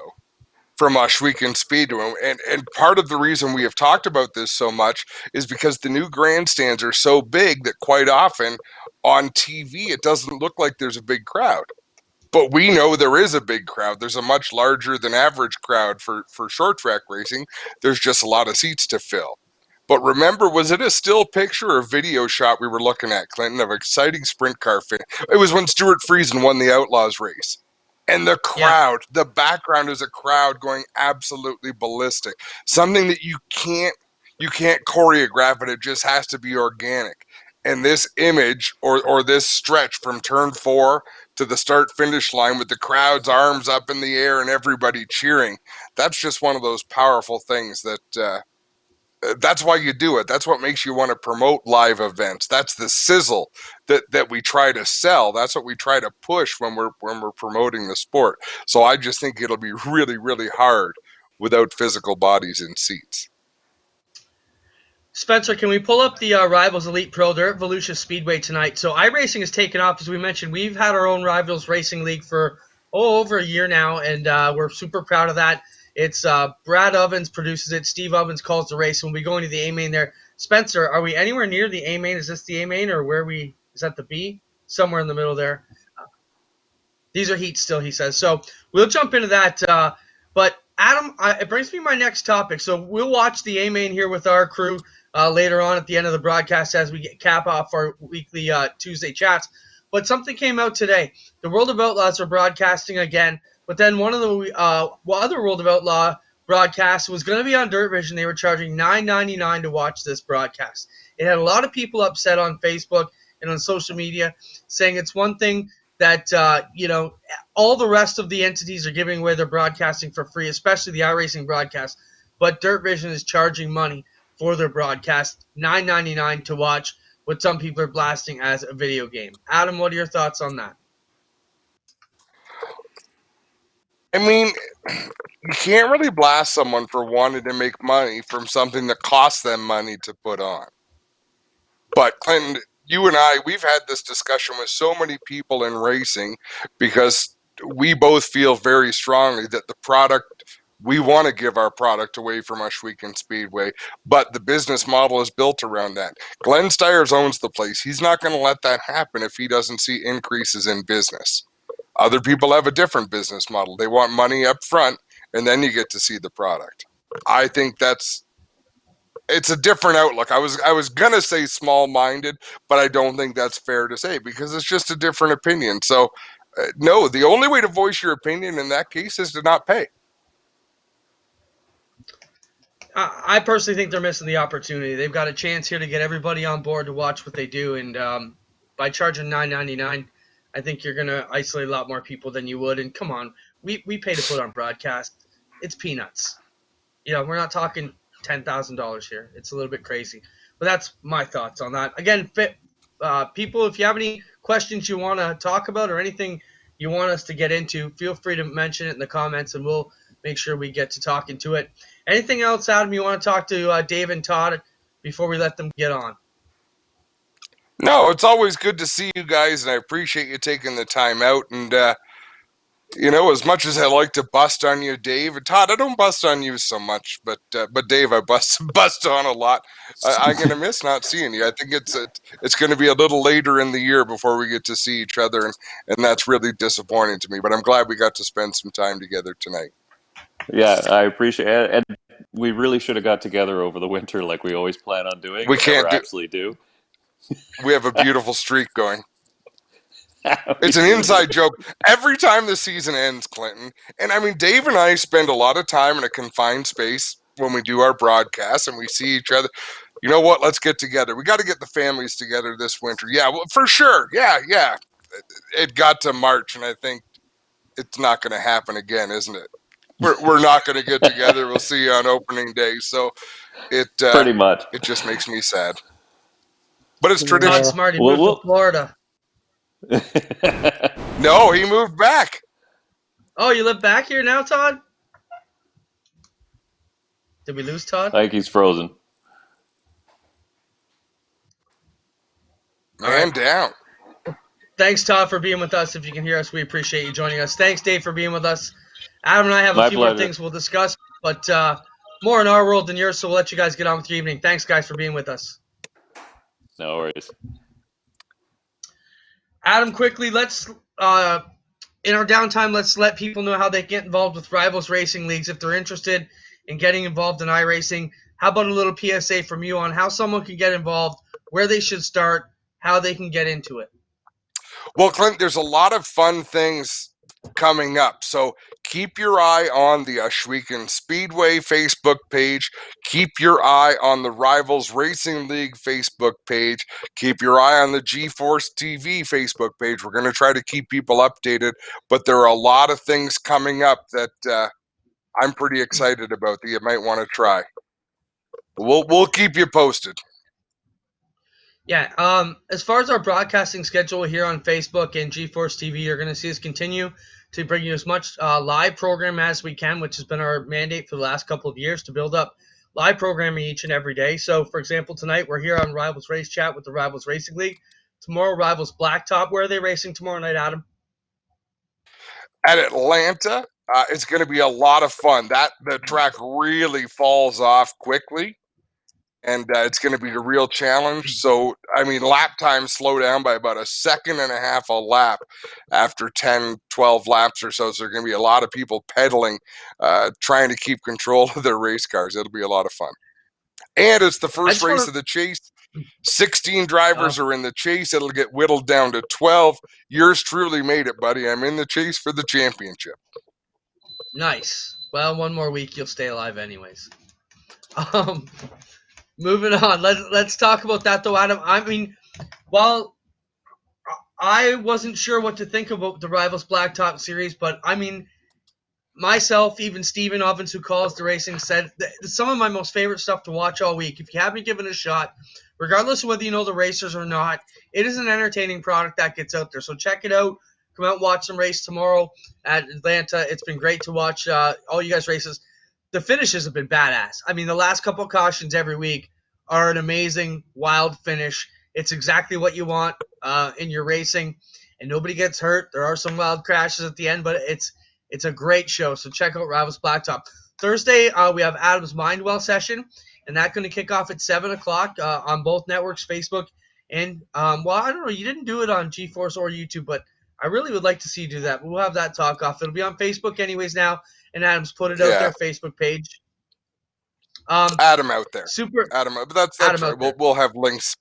from Oshweekend Speedway. And part of the reason we have talked about this so much is because the new grandstands are so big that quite often on TV it doesn't look like there's a big crowd. But we know there is a big crowd. There's a much larger than average crowd for short track racing. There's just a lot of seats to fill. But remember, was it a still picture or video shot we were looking at, Clinton, of exciting sprint car finish? It was when Stuart Friesen won the Outlaws race. And the crowd, the background is a crowd going absolutely ballistic. Something that you can't choreograph it. It just has to be organic. And this image or this stretch from turn 4 to the start finish line with the crowd's arms up in the air and everybody cheering, that's just one of those powerful things that that's why you do it. That's what makes you want to promote live events. That's the sizzle that we try to sell. That's what we try to push when we're promoting the sport. So I just think it'll be really, really hard without physical bodies in seats. Spencer, can we pull up the Rivalz Elite Pro? They're at Volusia Speedway tonight. So iRacing has taken off, as we mentioned. We've had our own Rivalz Racing League for over a year now, and we're super proud of that. It's Brad Ovens produces it. Steve Ovens calls the race, and we'll be going to the A main there. Spencer, are we anywhere near the A main? Is this the A main, or where we? Is that the B? Somewhere in the middle there. These are heats still, he says. So we'll jump into that. But Adam, it brings me my next topic. So we'll watch the A main here with our crew later on at the end of the broadcast as we cap off our weekly Tuesday chats. But something came out today. The World of Outlaws are broadcasting again. But then one of the other World of Outlaw broadcasts was going to be on Dirt Vision. They were charging $9.99 to watch this broadcast. It had a lot of people upset on Facebook and on social media saying it's one thing that, all the rest of the entities are giving away their broadcasting for free, especially the iRacing broadcast. But Dirt Vision is charging money for their broadcast, $9.99 to watch what some people are blasting as a video game. Adam, what are your thoughts on that? I mean, you can't really blast someone for wanting to make money from something that costs them money to put on. But Clinton, you and I, we've had this discussion with so many people in racing because we both feel very strongly that the product, we want to give our product away from Oshweekend Speedway, but the business model is built around that. Glenn Stiers owns the place. He's not going to let that happen if he doesn't see increases in business. Other people have a different business model. They want money up front, and then you get to see the product. I think it's a different outlook. I was gonna say small-minded, but I don't think that's fair to say because it's just a different opinion. So, no, the only way to voice your opinion in that case is to not pay. I personally think they're missing the opportunity. They've got a chance here to get everybody on board to watch what they do, and by charging $9.99, I think you're going to isolate a lot more people than you would. And come on, we pay to put on broadcast. It's peanuts. We're not talking $10,000 here. It's a little bit crazy. But that's my thoughts on that. Again, people, if you have any questions you want to talk about or anything you want us to get into, feel free to mention it in the comments, and we'll make sure we get to talking to it. Anything else, Adam, you want to talk to Dave and Todd before we let them get on? No, it's always good to see you guys, and I appreciate you taking the time out. And as much as I like to bust on you, Dave and Todd, I don't bust on you so much, but Dave, I bust on a lot. I'm gonna miss not seeing you. I think it's going to be a little later in the year before we get to see each other, and that's really disappointing to me. But I'm glad we got to spend some time together tonight. Yeah, I appreciate it. And we really should have got together over the winter like we always plan on doing. We We never can't do. actually do. We have a beautiful streak going. We It's an really inside do. joke. Every time the season ends, Clinton, and I mean, Dave and I spend a lot of time in a confined space when we do our broadcasts and we see each other. You know what? Let's get together. We got to get the families together this winter. Yeah, well, for sure. Yeah. It got to March, and I think it's not going to happen again, isn't it? We're not going to get together. We'll see you on opening day. So it Pretty much. it just makes me sad. But it's Todd tradition. Smarty Well, moved to Florida. No, he moved back. Oh, you live back here now, Todd? Did we lose Todd? I think he's frozen. Man down. Thanks, Todd, for being with us. If you can hear us, we appreciate you joining us. Thanks, Dave, for being with us. Adam and I have a My few more pleasure. things we'll discuss, but more in our world than yours, so we'll let you guys get on with your evening. Thanks, guys, for being with us. No worries. Adam, quickly, let's in our downtime, let's let people know how they get involved with Rivals Racing Leagues if they're interested in getting involved in iRacing. How about a little PSA from you on how someone can get involved, where they should start, how they can get into it? Well, Clint, there's a lot of fun things coming up. So keep your eye on the Ashwegan Speedway Facebook page. Keep your eye on the Rivals Racing League Facebook page. Keep your eye on the G-Force TV Facebook page. We're going to try to keep people updated, but there are a lot of things coming up that I'm pretty excited about that you might want to try. We'll keep you posted. Yeah, as far as our broadcasting schedule here on Facebook and GeForce TV, you're going to see us continue to bring you as much live program as we can, which has been our mandate for the last couple of years to build up live programming each and every day. So, for example, tonight we're here on Rivals Race Chat with the Rivals Racing League. Tomorrow, Rivals Blacktop. Where are they racing tomorrow night, Adam? At Atlanta, it's going to be a lot of fun. The track really falls off quickly, and it's going to be a real challenge. So, I mean, lap times slow down by about a second and a half a lap after 10, 12 laps or so. So, there are going to be a lot of people pedaling, trying to keep control of their race cars. It'll be a lot of fun. And it's the I first just race want of the chase. 16 to. drivers are in the chase. It'll get whittled down to 12. Yours truly made it, buddy. I'm in the chase for the championship. Nice. Well, one more week, you'll stay alive, anyways. Um, moving on. Let's talk about that though, Adam. I mean, well, I wasn't sure what to think about the Rivals Blacktop series, but I mean, myself, even Steven Ovens, who calls the racing, said that some of my most favorite stuff to watch all week. If you haven't given it a shot, regardless of whether you know the racers or not, it is an entertaining product that gets out there. So check it out. Come out and watch some race tomorrow at Atlanta. It's been great to watch all you guys races. The finishes have been badass. I mean, the last couple of cautions every week are an amazing, wild finish. It's exactly what you want in your racing, and nobody gets hurt. There are some wild crashes at the end, but it's a great show. So check out Rivals Blacktop. Thursday, we have Adam's Mindwell session, and that's going to kick off at 7 o'clock on both networks, Facebook. And, well, I don't know. You didn't do it on GeForce or YouTube, but I really would like to see you do that. We'll have that talk off. It'll be on Facebook anyways now, and Adam's put it out Yeah, there, Facebook page. Adam out there. Super Adam, but that's Adam right. out there. We'll have links.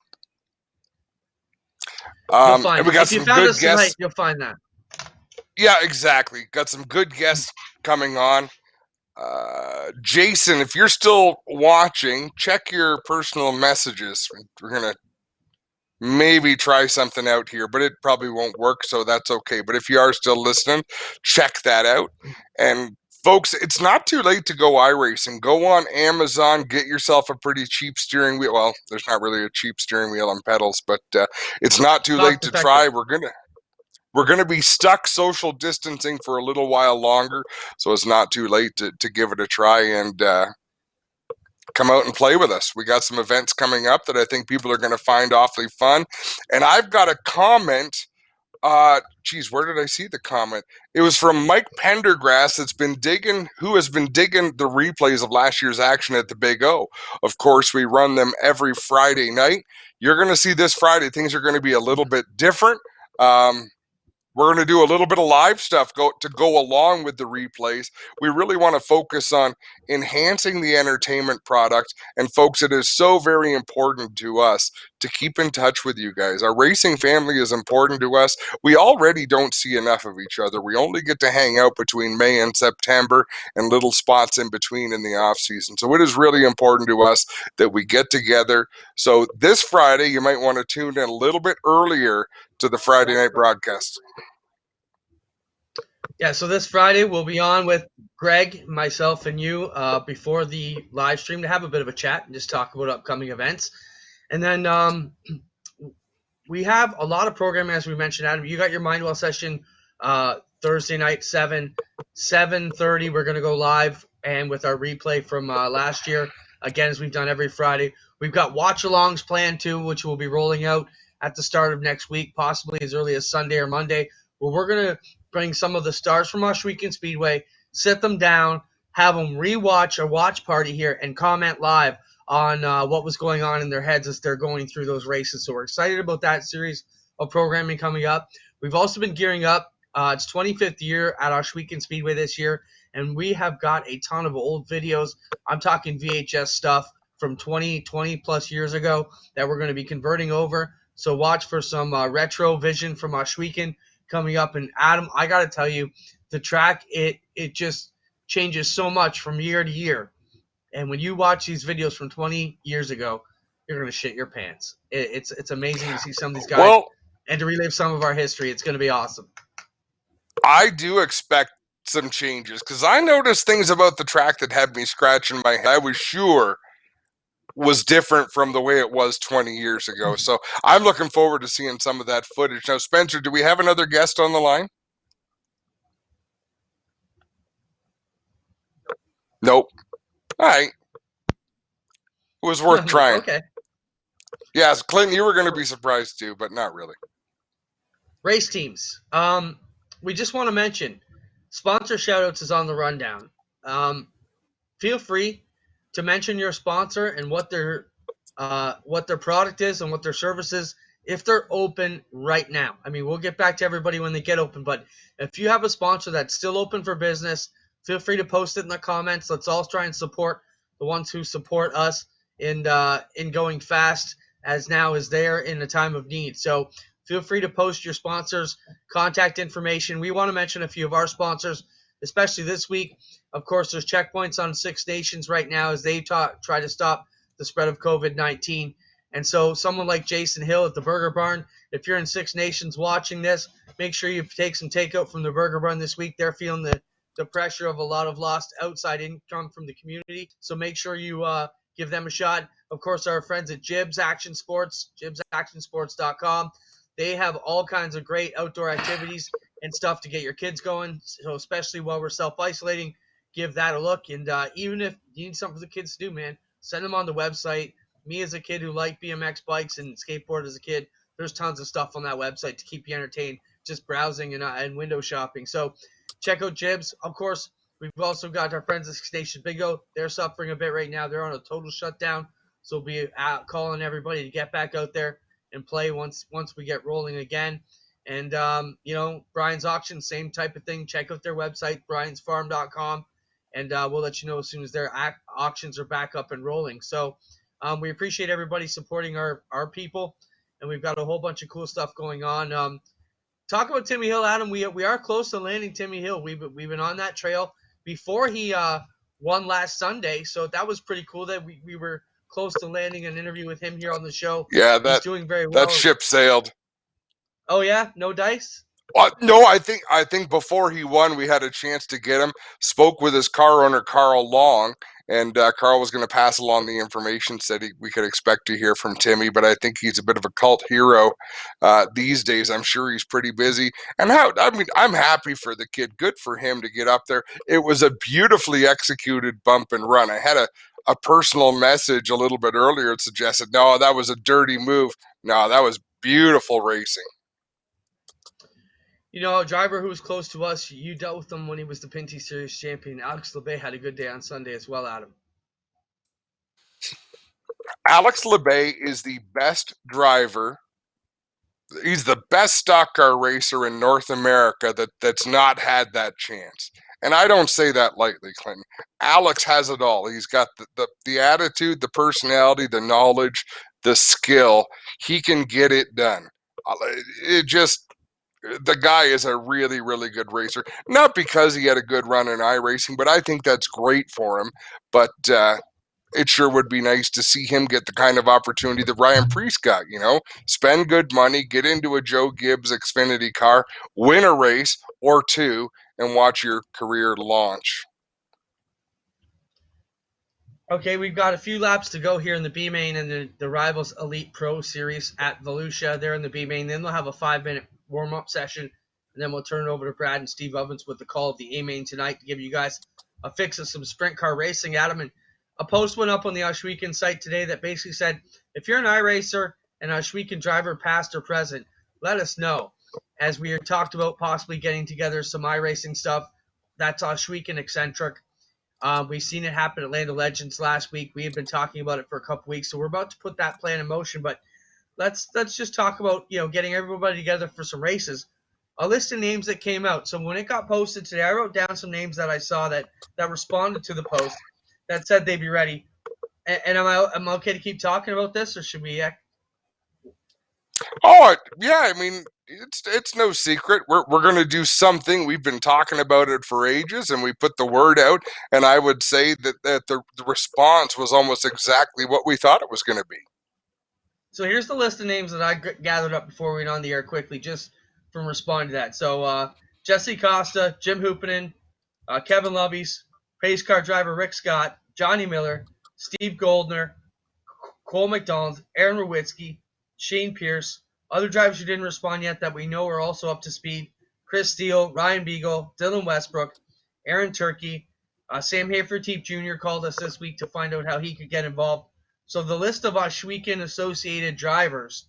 You'll And find we it. got If you some found good us tonight, guests. you'll find that. Yeah, exactly. Got some good guests coming on. Jason, if you're still watching, check your personal messages. We're gonna maybe try something out here, but it probably won't work, so that's okay. But if you are still listening, check that out. And folks, it's not too late to go iRacing. Go on Amazon, get yourself a pretty cheap steering wheel. Well, there's not really a cheap steering wheel and pedals, but it's not too late Cost to effective. try. We're gonna be stuck social distancing for a little while longer, so it's not too late to give it a try and come out and play with us. We got some events coming up that I think people are going to find awfully fun. And I've got a comment. Geez, where did I see the comment? It was from Mike Pendergrass who has been digging the replays of last year's action at the Big O. Of course, we run them every Friday night. You're going to see this Friday, things are going to be a little bit different. We're going to do a little bit of live stuff to go along with the replays. We really want to focus on enhancing the entertainment product. And folks, it is so very important to us to keep in touch with you guys. Our racing family is important to us. We already don't see enough of each other. We only get to hang out between May and September and little spots in between in the off season. So it is really important to us that we get together. So this Friday, you might want to tune in a little bit earlier to the Friday night broadcast. Yeah, so this Friday we'll be on with Greg, myself, and you before the live stream to have a bit of a chat and just talk about upcoming events. And then we have a lot of programming, as we mentioned, Adam. You got your Mindwell session Thursday night, 7:30. We're going to go live and with our replay from last year, again, as we've done every Friday. We've got watch-alongs planned too, which we'll be rolling out at the start of next week, possibly as early as Sunday or Monday, where we're going to bring some of the stars from Ashwegan Speedway sit them down, have them rewatch a watch party here, and comment live on what was going on in their heads as they're going through those races. So we're excited about that series of programming coming up. We've also been gearing up. It's 25th year at Oshweekend Speedway this year, and we have got a ton of old videos. I'm talking VHS stuff from 20 plus years ago that we're going to be converting over. So watch for some retro vision from Oshweekend coming up. And Adam, I got to tell you, the track, it just changes so much from year to year. And when you watch these videos from 20 years ago, you're going to shit your pants. It's amazing to see some of these guys Well, and to relive some of our history. It's going to be awesome. I do expect some changes because I noticed things about the track that had me scratching my head. I was sure was different from the way it was 20 years ago. So I'm looking forward to seeing some of that footage. Now, Spencer, do we have another guest on the line? Nope. All right. It was worth trying. Okay. Yes, Clinton, you were going to be surprised too, but not really. Race teams. We just want to mention sponsor shoutouts is on the rundown. Feel free to mention your sponsor and what their product is and what their service is if they're open right now. I mean, we'll get back to everybody when they get open, but if you have a sponsor that's still open for business, feel free to post it in the comments. Let's all try and support the ones who support us in going fast as now is there in a time of need. So feel free to post your sponsors' contact information. We want to mention a few of our sponsors, especially this week. Of course, there's checkpoints on 6 Nations right now as they try to stop the spread of COVID-19. And so someone like Jason Hill at the Burger Barn, if you're in 6 Nations watching this, make sure you take some takeout from the Burger Barn this week. They're feeling the pressure of a lot of lost outside income from the community. So make sure you give them a shot. Of course, our friends at Jibs Action Sports, jibsactionsports.com. They have all kinds of great outdoor activities and stuff to get your kids going. So especially while we're self-isolating, give that a look. And even if you need something for the kids to do, man, send them on the website. Me as a kid who liked BMX bikes and skateboard as a kid, there's tons of stuff on that website to keep you entertained, just browsing and window shopping. So check out Jibs. Of course, we've also got our friends at Station Bingo. They're suffering a bit right now. They're on a total shutdown. So we'll be calling everybody to get back out there and play once we get rolling again. And, Brian's Auction, same type of thing. Check out their website, briansfarm.com, and we'll let you know as soon as their auctions are back up and rolling. So we appreciate everybody supporting our people, and we've got a whole bunch of cool stuff going on. Talk about Timmy Hill, Adam. We are close to landing Timmy Hill. We've been on that trail before he won last Sunday, so that was pretty cool that we were close to landing an interview with him here on the show. Yeah, He's doing very that well. ship sailed. Oh yeah, no dice. No, I think before he won, we had a chance to get him. Spoke with his car owner, Carl Long, and Carl was going to pass along the information. Said we could expect to hear from Timmy, but I think he's a bit of a cult hero these days. I'm sure he's pretty busy. And I'm happy for the kid. Good for him to get up there. It was a beautifully executed bump and run. I had a personal message a little bit earlier that suggested, no, that was a dirty move. No, that was beautiful racing. A driver who was close to us, you dealt with him when he was the Pinty Series champion. Alex LeBay had a good day on Sunday as well, Adam. Alex LeBay is the best driver. He's the best stock car racer in North America that's not had that chance. And I don't say that lightly, Clinton. Alex has it all. He's got the attitude, the personality, the knowledge, the skill. He can get it done. The guy is a really, really good racer. Not because he had a good run in iRacing, but I think that's great for him. But it sure would be nice to see him get the kind of opportunity that Ryan Preece got, spend good money, get into a Joe Gibbs Xfinity car, win a race or two, and watch your career launch. Okay, we've got a few laps to go here in the B main and the Rivalz Elite Pro Series at Volusia. They're in the B main. Then they'll have a 5-minute warm-up session, and then we'll turn it over to Brad and Steve Ovens with the call of the A main tonight to give you guys a fix of some sprint car racing. Adam, and a post went up on the Oshweekend site today that basically said, if you're an iRacer and Oshweekend driver past or present, let us know. As we had talked about possibly getting together some iRacing stuff, That's Schweik and Eccentric. We've seen it happen at Land of Legends last week. We have been talking about it for a couple weeks, so we're about to put that plan in motion. But let's just talk about getting everybody together for some races. A list of names that came out. So when it got posted today, I wrote down some names that I saw that responded to the post that said they'd be ready. And am I okay to keep talking about this, or should we? Oh, yeah. I mean, it's no secret. We're going to do something. We've been talking about it for ages, and we put the word out. And I would say that the response was almost exactly what we thought it was going to be. So here's the list of names that I gathered up before we went on the air quickly, just from responding to that. So Jesse Costa, Jim Hoopinen, Kevin Loveys, pace car driver Rick Scott, Johnny Miller, Steve Goldner, Cole McDonald, Aaron Rowitsky, Shane Pierce, other drivers who didn't respond yet that we know are also up to speed: Chris Steele, Ryan Beagle, Dylan Westbrook, Aaron Turkey, Sam Haferteep Jr. called us this week to find out how he could get involved. So the list of Ashweekan associated drivers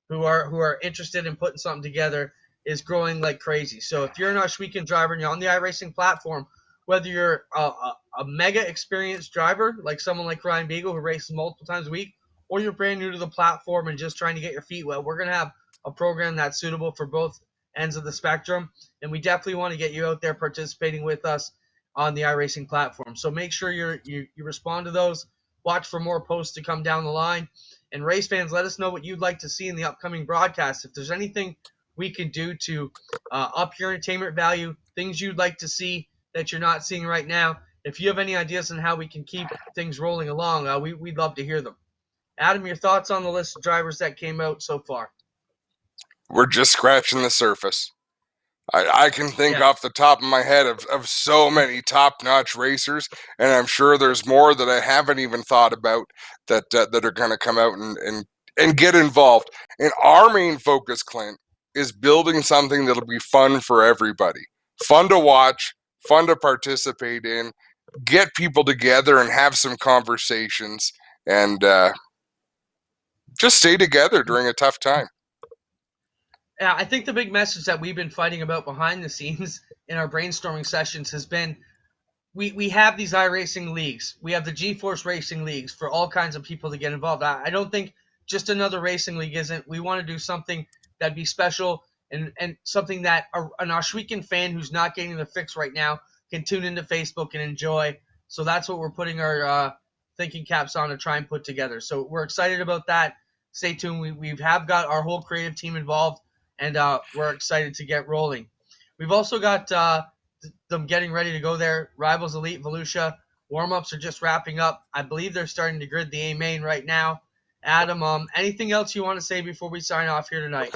who are interested in putting something together is growing like crazy. So if you're an Ashweekan driver and you're on the iRacing platform, whether you're a mega experienced driver like someone like Ryan Beagle who races multiple times a week, or you're brand new to the platform and just trying to get your feet wet, we're going to have a program that's suitable for both ends of the spectrum. And we definitely want to get you out there participating with us on the iRacing platform. So make sure you respond to those. Watch for more posts to come down the line. And race fans, let us know what you'd like to see in the upcoming broadcast. If there's anything we can do to up your entertainment value, things you'd like to see that you're not seeing right now, if you have any ideas on how we can keep things rolling along, we'd love to hear them. Adam, your thoughts on the list of drivers that came out so far? We're just scratching the surface. I can think off the top of my head of so many top-notch racers, and I'm sure there's more that I haven't even thought about that are going to come out and get involved. And our main focus, Clint, is building something that'll be fun for everybody. Fun to watch, fun to participate in, get people together and have some conversations, and just stay together during a tough time. Yeah, I think the big message that we've been fighting about behind the scenes in our brainstorming sessions has been we have these iRacing leagues. We have the GeForce Racing leagues for all kinds of people to get involved. I don't think just another racing league isn't. We want to do something that'd be special and something that an Ashweekan fan who's not getting the fix right now can tune into Facebook and enjoy. So that's what we're putting our thinking caps on to try and put together. So we're excited about that. Stay tuned. We have got our whole creative team involved, and we're excited to get rolling. We've also got them getting ready to go there. Rivalz Elite Volusia warm-ups are just wrapping up. I believe they're starting to grid the A main right now. Adam, anything else you want to say before we sign off here tonight?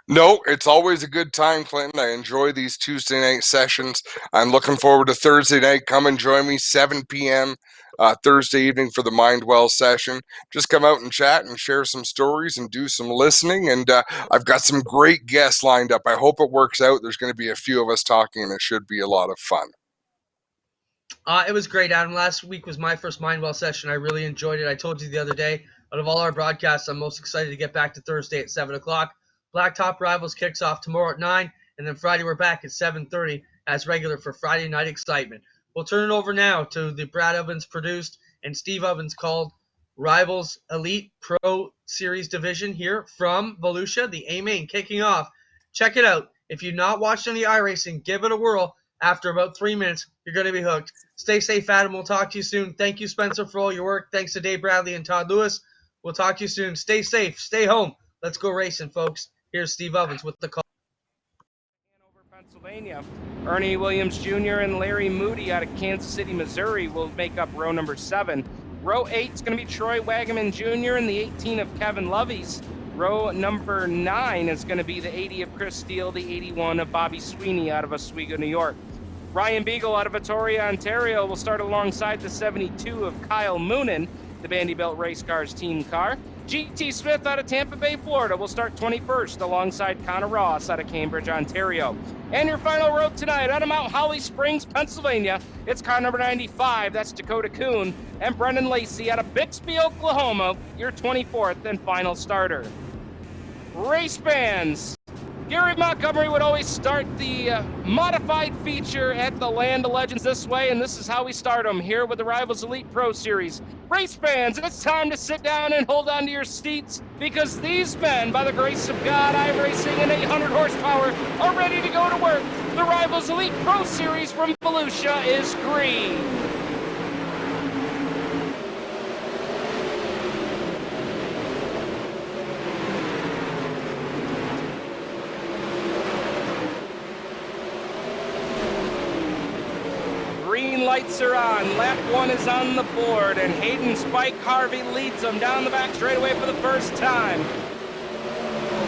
No, it's always a good time, Clinton. I enjoy these Tuesday night sessions. I'm looking forward to Thursday night. Come and join me, 7 p.m. Thursday evening for the Mindwell session. Just come out and chat and share some stories and do some listening. And I've got some great guests lined up. I hope it works out. There's going to be a few of us talking, and it should be a lot of fun. It was great, Adam. Last week was my first Mindwell session. I really enjoyed it. I told you the other day, out of all our broadcasts, I'm most excited to get back to Thursday at 7 o'clock. Blacktop Rivalz kicks off tomorrow at 9, and then Friday we're back at 7:30 as regular for Friday night excitement. We'll turn it over now to the Brad Evans produced and Steve Evans called Rivalz Elite Pro Series Division here from Volusia, the A-Main kicking off. Check it out. If you've not watched any iRacing, give it a whirl. After about 3 minutes, you're going to be hooked. Stay safe, Adam. We'll talk to you soon. Thank you, Spencer, for all your work. Thanks to Dave Bradley and Todd Lewis. We'll talk to you soon. Stay safe. Stay home. Let's go racing, folks. Here's Steve Evans with the call. Hanover, Pennsylvania. Ernie Williams Jr. and Larry Moody out of Kansas City, Missouri will make up row number 7. Row 8 is going to be Troy Wagaman Jr. and the 18 of Kevin Loveys. Row number 9 is going to be the 80 of Chris Steele, the 81 of Bobby Sweeney out of Oswego, New York. Ryan Beagle out of Victoria, Ontario will start alongside the 72 of Kyle Moonen, the Vanderbilt Race Cars team car. G.T. Smith out of Tampa Bay, Florida will start 21st alongside Connor Ross out of Cambridge, Ontario. And your final row tonight out of Mount Holly Springs, Pennsylvania, it's car number 95, that's Dakota Kuhn, and Brendan Lacey out of Bixby, Oklahoma, your 24th and final starter. Race fans, Gary Montgomery would always start the modified feature at the Land of Legends this way, and this is how we start them here with the Rivalz Elite Pro Series. Race fans, it's time to sit down and hold on to your seats, because these men, by the grace of God, iRacing and 800 horsepower, are ready to go to work. The Rivalz Elite Pro Series from Volusia is green. Green lights are on. Lap 1 is on the board, and Hayden Spike Harvey leads them down the back straightaway for the first time.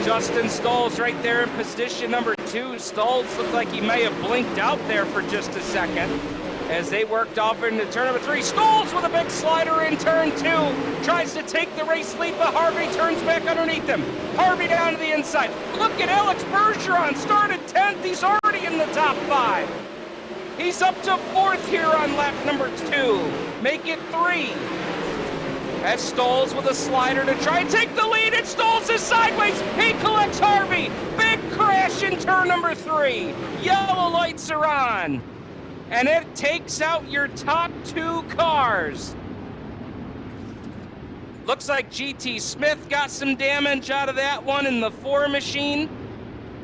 Justin Stolz right there in position number 2. Stolz looked like he may have blinked out there for just a second as they worked off into turn number 3. Stolz with a big slider in turn 2. Tries to take the race lead, but Harvey turns back underneath him. Harvey down to the inside. Look at Alex Bergeron, started 10th. He's already in the top 5. He's up to 4th here on lap number 2. Make it 3. As Stolz with a slider to try and take the lead, and Stolz is sideways. He collects Harvey. Big crash in turn number 3. Yellow lights are on. And it takes out your top 2 cars. Looks like GT Smith got some damage out of that one in the 4 machine.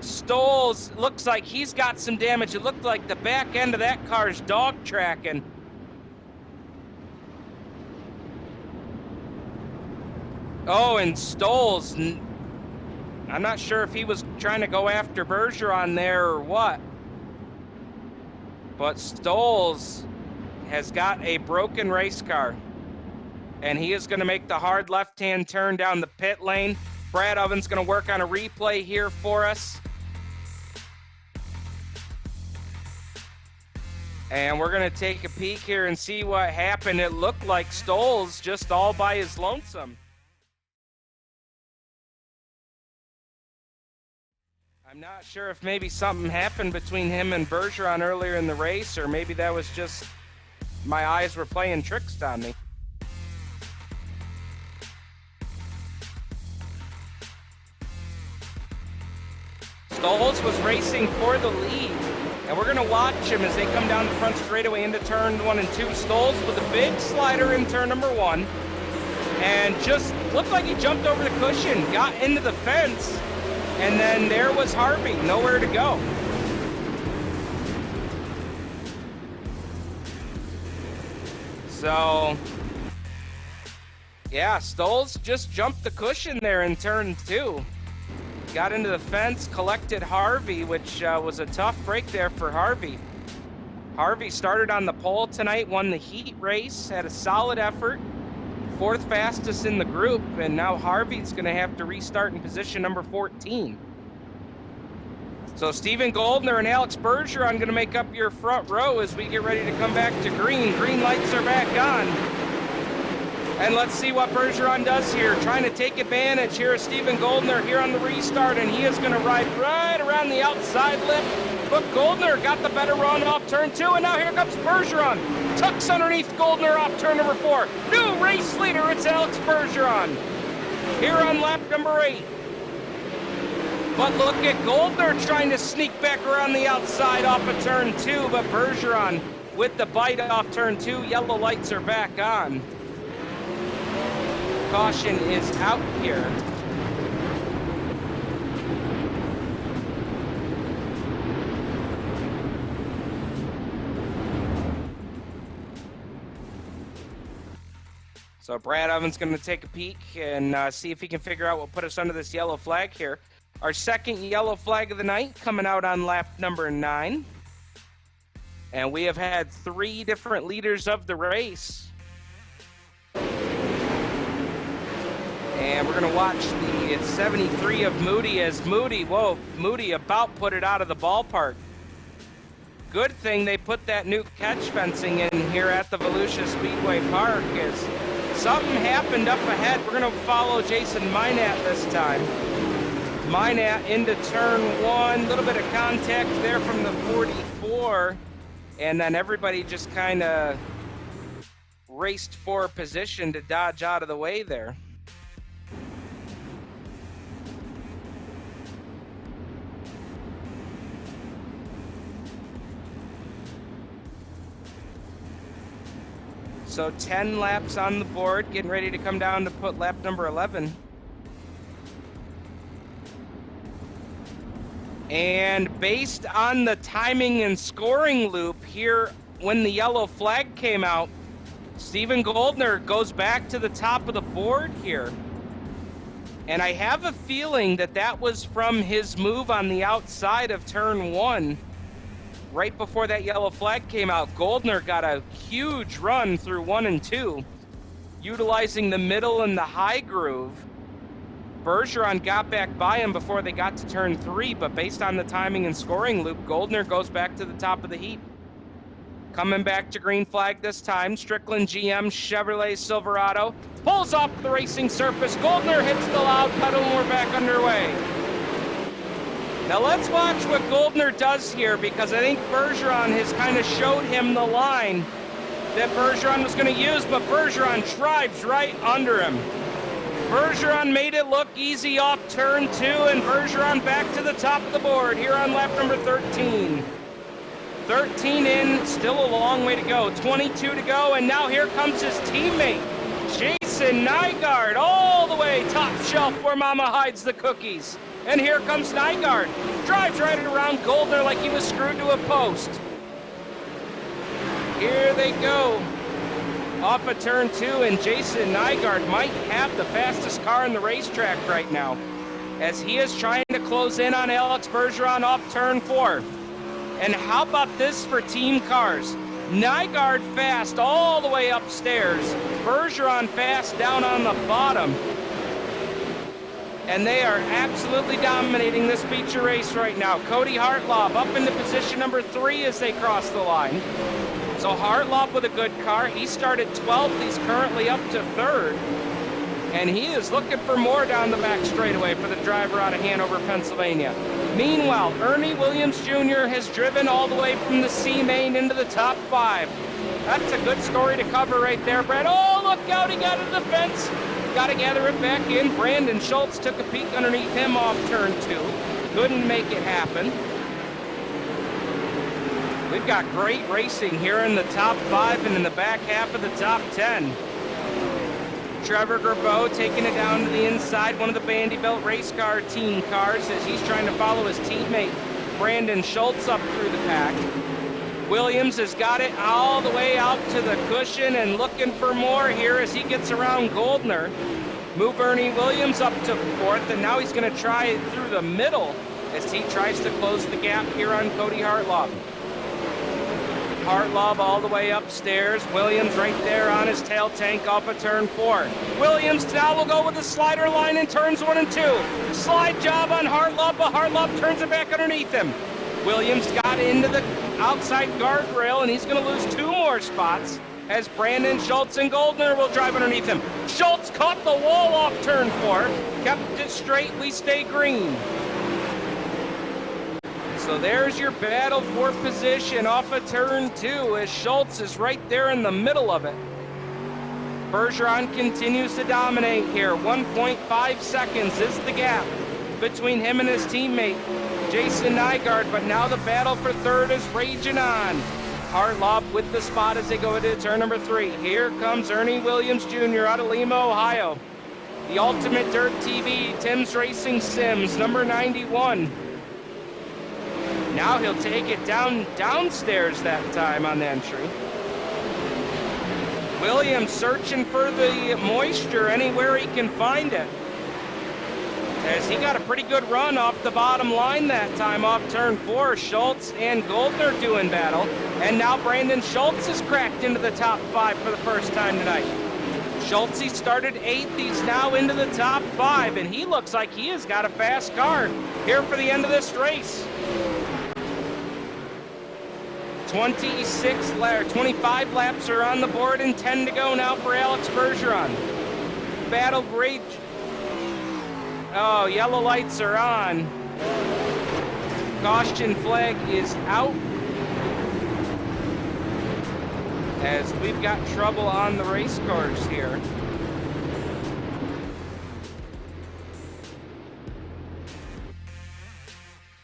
Stolz looks like he's got some damage. It looked like the back end of that car's dog tracking. Oh, and Stolz, I'm not sure if he was trying to go after Bergeron there or what. But Stolz has got a broken race car. And he is going to make the hard left-hand turn down the pit lane. Brad Oven's going to work on a replay here for us. And we're going to take a peek here and see what happened. It looked like Stolz just all by his lonesome. I'm not sure if maybe something happened between him and Bergeron earlier in the race, or maybe that was just my eyes were playing tricks on me. Stolz was racing for the lead, and we're going to watch him as they come down the front straightaway into turn 1 and 2. Stolz with a big slider in turn number 1, and just looked like he jumped over the cushion, got into the fence, and then there was Harvey, nowhere to go. So, yeah, Stolz just jumped the cushion there in turn 2. Got into the fence, collected Harvey, which was a tough break there for Harvey. Harvey started on the pole tonight, won the heat race, had a solid effort. 4th fastest in the group, and now Harvey's going to have to restart in position number 14. So Steven Goldner and Alex Bergeron going to make up your front row as we get ready to come back to green. Green lights are back on. And let's see what Bergeron does here. Trying to take advantage here of Steven Goldner here on the restart, and he is going to ride right around the outside lip. But Goldner got the better run off turn 2, and now here comes Bergeron. Tucks underneath Goldner off turn number 4. New race leader, it's Alex Bergeron. Here on lap number 8. But look at Goldner trying to sneak back around the outside off of turn 2, but Bergeron with the bite off turn 2. Yellow lights are back on. Caution is out here. So Brad Oven's going to take a peek and see if he can figure out what put us under this yellow flag here. Our second yellow flag of the night coming out on lap number 9. And we have had 3 different leaders of the race. And we're going to watch the 73 of Moody as Moody about put it out of the ballpark. Good thing they put that new catch fencing in here at the Volusia Speedway Park as something happened up ahead. We're going to follow Jason Minat this time. Minat into turn 1, a little bit of contact there from the 44, and then everybody just kind of raced for position to dodge out of the way there. So 10 laps on the board, getting ready to come down to put lap number 11. And based on the timing and scoring loop here, when the yellow flag came out, Steven Goldner goes back to the top of the board here. And I have a feeling that that was from his move on the outside of turn 1. Right before that yellow flag came out, Goldner got a huge run through 1 and 2, utilizing the middle and the high groove. Bergeron got back by him before they got to turn 3, but based on the timing and scoring loop, Goldner goes back to the top of the heap. Coming back to green flag this time, Strickland GM Chevrolet Silverado pulls off the racing surface. Goldner hits the loud pedal and we're back underway. Now let's watch what Goldner does here, because I think Bergeron has kind of showed him the line that Bergeron was going to use, but Bergeron drives right under him. Bergeron made it look easy off turn 2, and Bergeron back to the top of the board here on lap number 13. 13 in, still a long way to go. 22 to go, and now here comes his teammate, Jason Nygaard, all the way top shelf where Mama hides the cookies. And here comes Nygaard. Drives right around Goldner like he was screwed to a post. Here they go. Off of turn 2, and Jason Nygaard might have the fastest car in the racetrack right now, as he is trying to close in on Alex Bergeron off turn 4. And how about this for team cars? Nygaard fast all the way upstairs. Bergeron fast down on the bottom. And they are absolutely dominating this feature race right now. Cody Hartlaub up into position number 3 as they cross the line. So Hartlaub with a good car. He started 12th. He's currently up to 3rd. And he is looking for more down the back straightaway for the driver out of Hanover, Pennsylvania. Meanwhile, Ernie Williams Jr. has driven all the way from the C main into the top 5. That's a good story to cover right there, Brett. Oh, look out, he got to the fence. Got to gather it back in. Brandon Schultz took a peek underneath him off turn 2. Couldn't make it happen. We've got great racing here in the top 5 and in the back half of the top 10. Trevor Gerbeau taking it down to the inside, one of the Vanderbilt race car team cars, as he's trying to follow his teammate Brandon Schultz up through the pack. Williams has got it all the way out to the cushion and looking for more here as he gets around Goldner. Move Ernie Williams up to 4th, and now he's going to try it through the middle as he tries to close the gap here on Cody Hartlaub. Hartlaub all the way upstairs. Williams right there on his tail tank off of turn 4. Williams now will go with the slider line in turns 1 and 2. Slide job on Hartlaub, but Hartlaub turns it back underneath him. Williams got into the outside guardrail, and he's going to lose 2 more spots as Brandon Schultz and Goldner will drive underneath him. Schultz caught the wall off turn 4, kept it straight, we stay green. So there's your battle for position off of turn 2 as Schultz is right there in the middle of it. Bergeron continues to dominate here. 1.5 seconds is the gap between him and his teammate, Jason Nygaard, but now the battle for 3rd is raging on. Hartlaub with the spot as they go into turn number 3. Here comes Ernie Williams Jr. out of Lima, Ohio. The Ultimate Dirt TV, Tim's Racing Sims, number 91. Now he'll take it downstairs that time on the entry. Williams searching for the moisture anywhere he can find it, as he got a pretty good run off the bottom line that time off turn 4. Schultz and Goldner doing battle, and now Brandon Schultz has cracked into the top 5 for the first time tonight. Schultz, he started 8th, he's now into the top 5, and he looks like he has got a fast car here for the end of this race. 25 laps are on the board and 10 to go now for Alex Bergeron. Battle rage. Oh, yellow lights are on. Caution flag is out, as we've got trouble on the race cars here.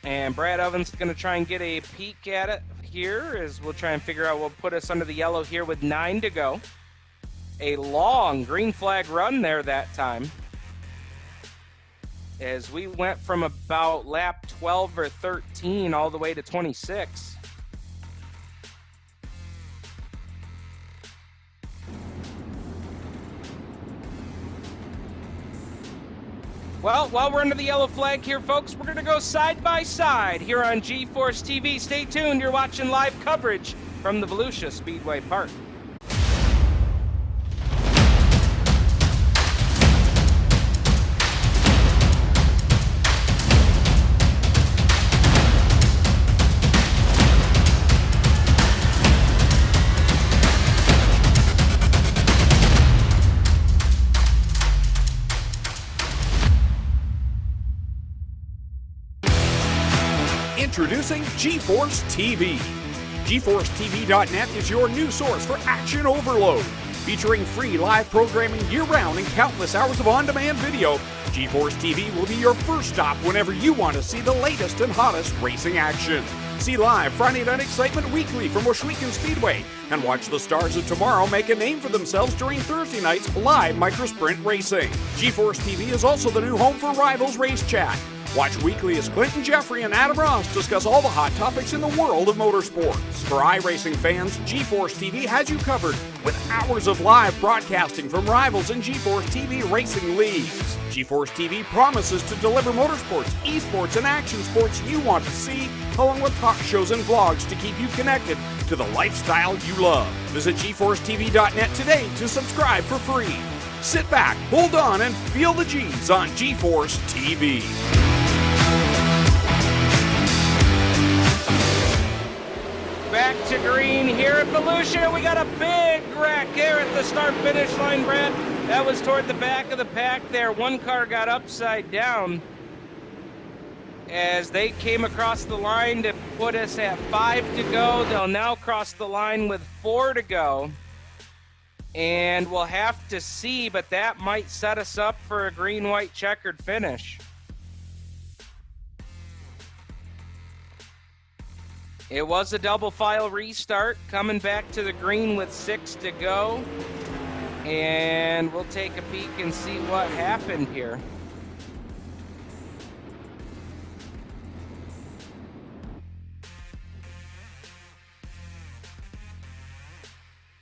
And Brad Ovens is going to try and get a peek at it here, as we'll try and figure out what put us under the yellow here with 9 to go. a long green flag run there that time, as we went from about lap 12 or 13 all the way to 26. Well, while we're under the yellow flag here, folks, we're going to go side by side here on G-Force TV. Stay tuned. You're watching live coverage from the Volusia Speedway Park. Introducing G-Force TV. GeForceTV.net is your new source for action overload. Featuring free live programming year-round and countless hours of on-demand video, G-Force TV will be your first stop whenever you want to see the latest and hottest racing action. See live Friday Night Excitement weekly from Washougal Speedway, and watch the stars of tomorrow make a name for themselves during Thursday night's live microsprint racing. G-Force TV is also the new home for Rivalz Race Chat. Watch weekly as Clinton Jeffrey and Adam Ross discuss all the hot topics in the world of motorsports. For iRacing fans, G-Force TV has you covered with hours of live broadcasting from Rivalz and G-Force TV racing leagues. G-Force TV promises to deliver motorsports, esports, and action sports you want to see, along with talk shows and vlogs to keep you connected to the lifestyle you love. Visit GeForceTV.net today to subscribe for free. Sit back, hold on, and feel the G's on G-Force TV. Back to green here at Volusia. We got a big wreck here at the start-finish line, Brad. That was toward the back of the pack there. One car got upside down as they came across the line to put us at 5 to go. They'll now cross the line with 4 to go. And we'll have to see, but that might set us up for a green-white checkered finish. It was a double file restart, coming back to the green with 6 to go. And we'll take a peek and see what happened here.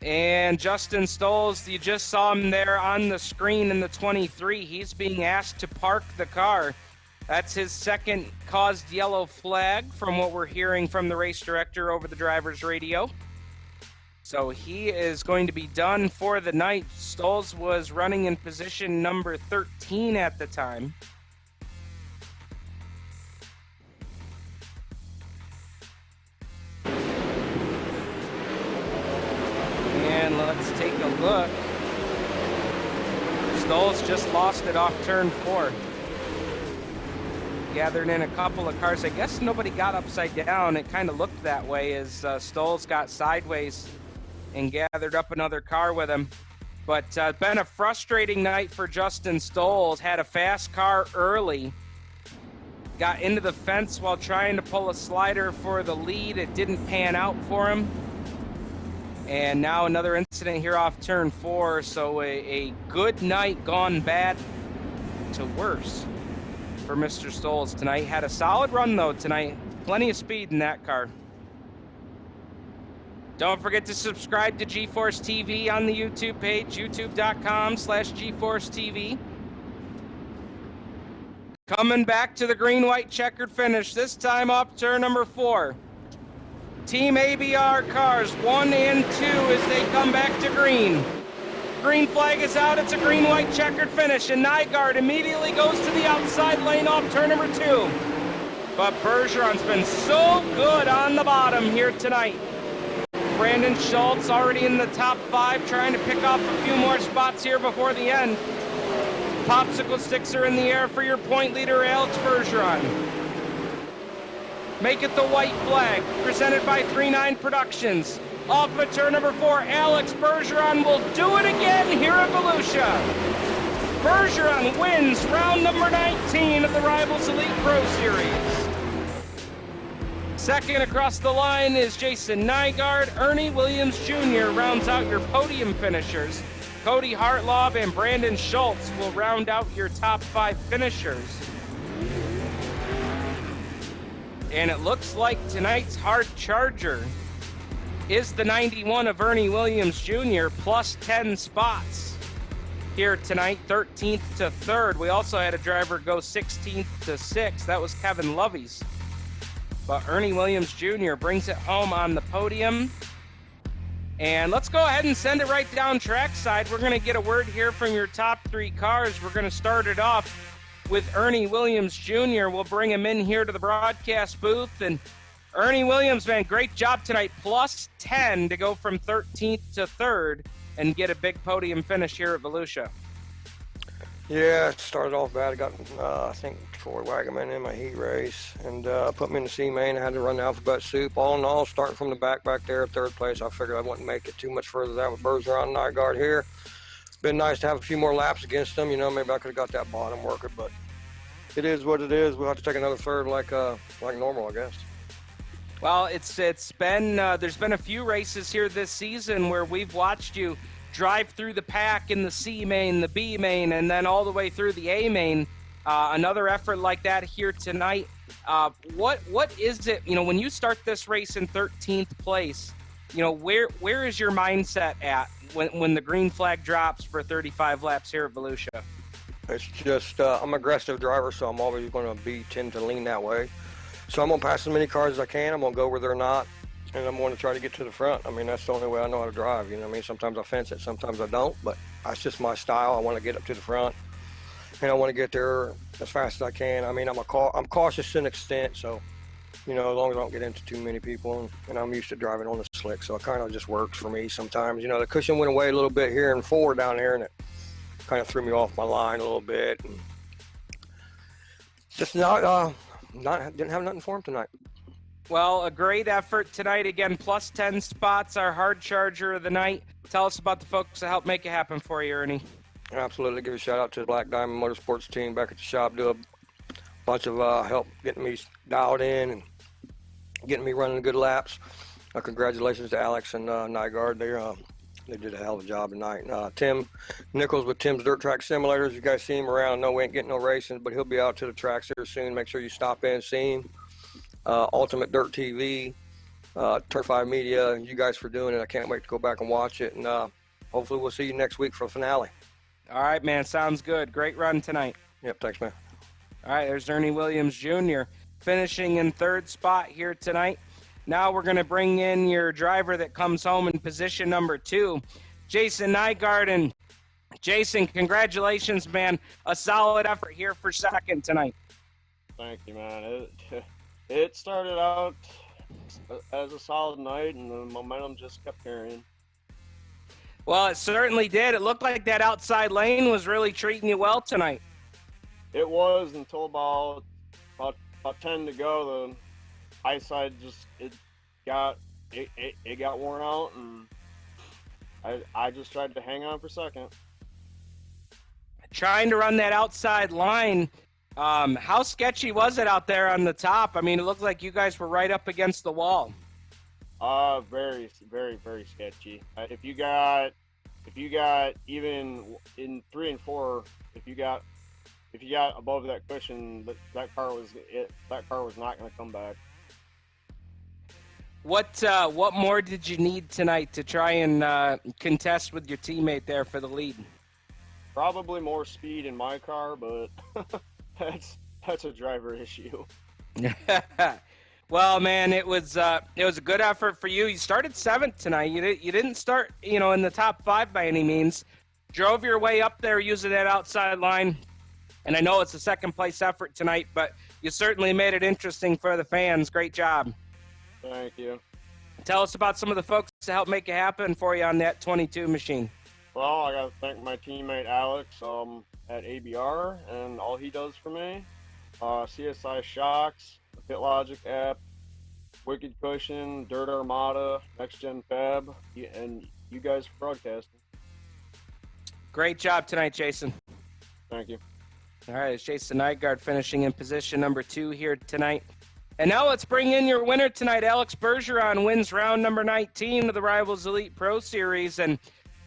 And Justin Stolz, you just saw him there on the screen in the 23. He's being asked to park the car. That's his second caused yellow flag from what we're hearing from the race director over the driver's radio. So he is going to be done for the night. Stolz was running in position number 13 at the time. And let's take a look. Stolz just lost it off turn 4. Gathered in a couple of cars. I guess nobody got upside down. It kind of looked that way as Stolz got sideways and gathered up another car with him. But been a frustrating night for Justin Stolz. Had a fast car early. Got into the fence while trying to pull a slider for the lead. It didn't pan out for him. And now another incident here off turn 4. So a good night gone bad to worse for Mr. Stolz tonight. Had a solid run though tonight. Plenty of speed in that car. Don't forget to subscribe to G-Force TV on the YouTube page, youtube.com/GeForce TV. Coming back to the green-white checkered finish, this time off turn number 4. Team ABR cars 1 and 2 as they come back to green. Green flag is out. It's a green-white checkered finish, and Nygaard immediately goes to the outside lane off turn number 2. But Bergeron's been so good on the bottom here tonight. Brandon Schultz already in the top 5, trying to pick off a few more spots here before the end. Popsicle sticks are in the air for your point leader, Alex Bergeron. Make it the white flag, presented by 3-9 Productions. Off of turn number 4, Alex Bergeron will do it again here at Volusia. Bergeron wins round number 19 of the Rivalz Elite Pro Series. Second across the line is Jason Nygaard. Ernie Williams Jr. rounds out your podium finishers. Cody Hartlaub and Brandon Schultz will round out your top 5 finishers. And it looks like tonight's hard charger is the 91 of Ernie Williams Jr. plus 10 spots here tonight, 13th to 3rd. We also had a driver go 16th to 6th. That was Kevin Lovey's. But Ernie Williams Jr. brings it home on the podium. And let's go ahead and send it right down trackside. We're going to get a word here from your top 3 cars. We're going to start it off with Ernie Williams Jr. We'll bring him in here to the broadcast booth. And Ernie Williams, man, great job tonight. Plus 10 to go from 13th to 3rd and get a big podium finish here at Volusia. Yeah, it started off bad. I got, I think, Troy Wagaman in my heat race and put me in the C-main. I had to run the alphabet soup. All in all, starting from the back there at 3rd place, I figured I wouldn't make it too much further than that with Bergeron and Nygaard here. Been nice to have a few more laps against them. You know, maybe I could have got that bottom working, but it is what it is. We'll have to take another 3rd like normal, I guess. Well, it's been there's been a few races here this season where we've watched you drive through the pack in the C main, the B main, and then all the way through the A main. Another effort like that here tonight. What is it? You know, when you start this race in 13th place, you know, where is your mindset at when the green flag drops for 35 laps here at Volusia? It's just I'm an aggressive driver, so I'm always going to tend to lean that way. So I'm going to pass as many cars as I can. I'm going to go where they're not, and I'm going to try to get to the front. I mean, that's the only way I know how to drive. You know what I mean? Sometimes I fence it, sometimes I don't, but that's just my style. I want to get up to the front, and I want to get there as fast as I can. I mean, I'm cautious to an extent, so, you know, as long as I don't get into too many people, and I'm used to driving on the slick, so it kind of just works for me sometimes. You know, the cushion went away a little bit here and 4 down here, and it kind of threw me off my line a little bit. And just didn't have nothing for him tonight. Well, a great effort tonight. Again, plus 10 spots, our hard charger of the night. Tell us about the folks that helped make it happen for you, Ernie. Absolutely. Give a shout out to the Black Diamond Motorsports team back at the shop. Do a bunch of help getting me dialed in and getting me running good laps. Congratulations to Alex and Nygaard. They did a hell of a job tonight. Tim Nichols with Tim's Dirt Track Simulators. You guys see him around. No, we ain't getting no racing, but he'll be out to the tracks here soon. Make sure you stop in and see him. Ultimate Dirt TV, Turf 5 Media, you guys for doing it. I can't wait to go back and watch it. And hopefully we'll see you next week for the finale. All right, man. Sounds good. Great run tonight. Yep, thanks, man. All right, there's Ernie Williams Jr. finishing in 3rd spot here tonight. Now we're going to bring in your driver that comes home in position number 2, Jason Nygaard. And Jason, congratulations, man. A solid effort here for 2nd tonight. Thank you, man. It started out as a solid night, and the momentum just kept carrying. Well, it certainly did. It looked like that outside lane was really treating you well tonight. It was until about 10 to go. The high side it got worn out, and I just tried to hang on for 2nd. Trying to run that outside line. How sketchy was it out there on the top? I mean, it looked like you guys were right up against the wall. Very, very, very sketchy. If you got even in 3 and 4, if you got above that cushion, that car was not going to come back. What more did you need tonight to try and contest with your teammate there for the lead? Probably more speed in my car, but that's a driver issue. Well, man, it was a good effort for you. You started 7th tonight. You didn't start, you know, in the top 5 by any means. Drove your way up there using that outside line. And I know it's a 2nd place effort tonight, but you certainly made it interesting for the fans. Great job. Thank you. Tell us about some of the folks that helped make it happen for you on that 22 machine. Well, I got to thank my teammate Alex at ABR and all he does for me. CSI Shocks, the Pit Logic app, Wicked Cushion, Dirt Armada, Next Gen Fab, and you guys for broadcasting. Great job tonight, Jason. Thank you. All right, it's Jason Nygaard finishing in position number 2 here tonight. And now let's bring in your winner tonight. Alex Bergeron wins round number 19 of the Rivalz Elite Pro Series. And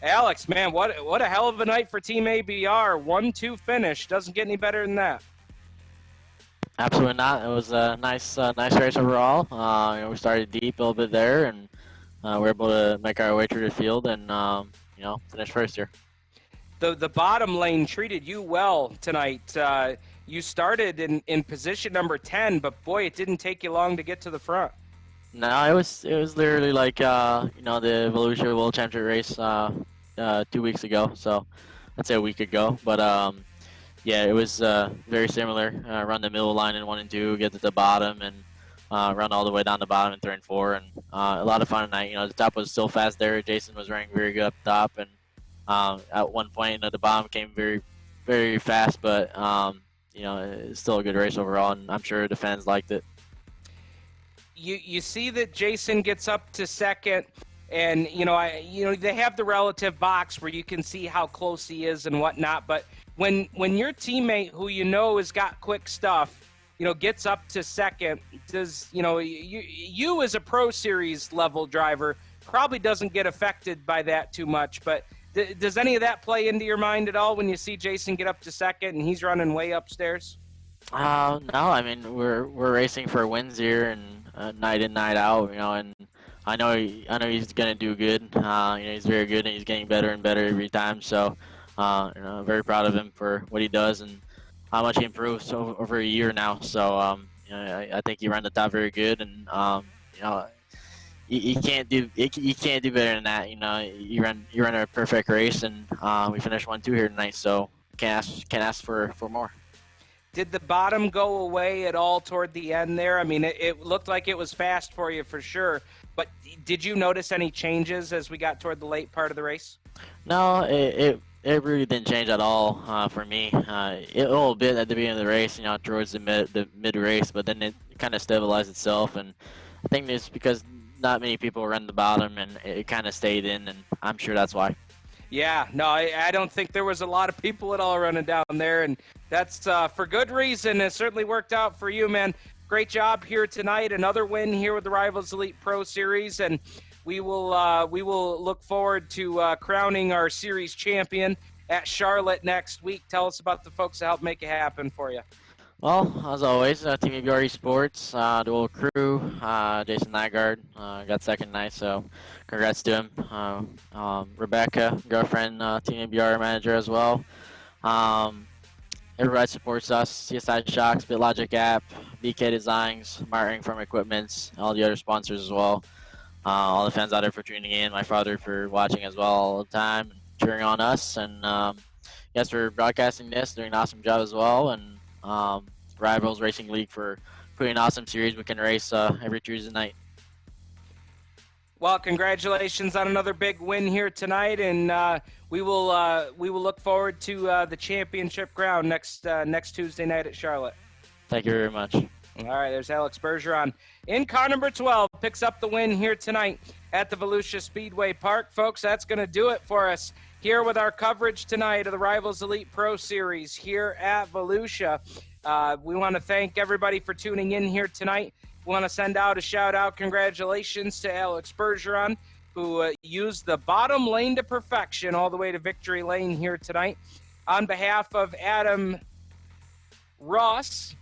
Alex, man, what a hell of a night for Team ABR. 1-2 finish. Doesn't get any better than that. Absolutely not. It was a nice race overall. We started deep a little bit there, and we were able to make our way through the field and finish first here. The bottom lane treated you well tonight. You started in position number 10, but boy, it didn't take you long to get to the front. No, it was literally like the Volusia World Championship race 2 weeks ago. So I'd say a week ago, but yeah, it was very similar. Run the middle line in 1 and 2, get to the bottom, and run all the way down the bottom in 3 and 4, and a lot of fun tonight. The top was still fast there. Jason was running very good up top, and at one point, the bottom came very, very fast, but it's still a good race overall, and I'm sure the fans liked it. You see that Jason gets up to second, and they have the relative box where you can see how close he is and whatnot. But when your teammate, who has got quick stuff, gets up to second, does you as a Pro Series level driver probably doesn't get affected by that too much. But does any of that play into your mind at all when you see Jason get up to second and he's running way upstairs? No, I mean we're racing for wins here and night in, night out, and I know he's gonna do good. He's very good and he's getting better and better every time. So, very proud of him for what he does and how much he improves over a year now. So, I think he ran the top very good, and you can't do better than that. You run a perfect race, and we finished 1-2 here tonight. So can't ask for more. Did the bottom go away at all toward the end there? I mean, it looked like it was fast for you for sure, but did you notice any changes as we got toward the late part of the race? No, it really didn't change at all for me. A little bit at the beginning of the race, towards the mid race, but then it kind of stabilized itself, and I think it's because not many people run the bottom, and it kind of stayed in, and I'm sure that's why. Yeah, no, I don't think there was a lot of people at all running down there, and that's for good reason. It certainly worked out for you, man. Great job here tonight. Another win here with the Rivalz Elite Pro Series, and we will look forward to crowning our series champion at Charlotte next week. Tell us about the folks that helped make it happen for you. Well, as always, Team ABR Sports, the whole crew, Jason Nygaard got second tonight, so congrats to him. Rebecca, girlfriend, Team ABR manager as well. Everybody supports us, CSI Shocks, BitLogic app, BK Designs, Martin from Equipments, all the other sponsors as well. All the fans out there for tuning in, my father for watching as well all the time, cheering on us, and yes, for broadcasting this, doing an awesome job as well, and Rivalz Racing League for putting an awesome series we can race every Tuesday night. Well, congratulations on another big win here tonight, and we will look forward to the championship crown next Tuesday night at Charlotte. Thank you very much. All right, there's Alex Bergeron in car number 12, picks up the win here tonight at the Volusia Speedway Park. Folks, that's going to do it for us here with our coverage tonight of the Rivalz Elite Pro Series here at Volusia. We want to thank everybody for tuning in here tonight. We want to send out a shout-out congratulations to Alex Bergeron, who used the bottom lane to perfection all the way to victory lane here tonight. On behalf of Adam Ross,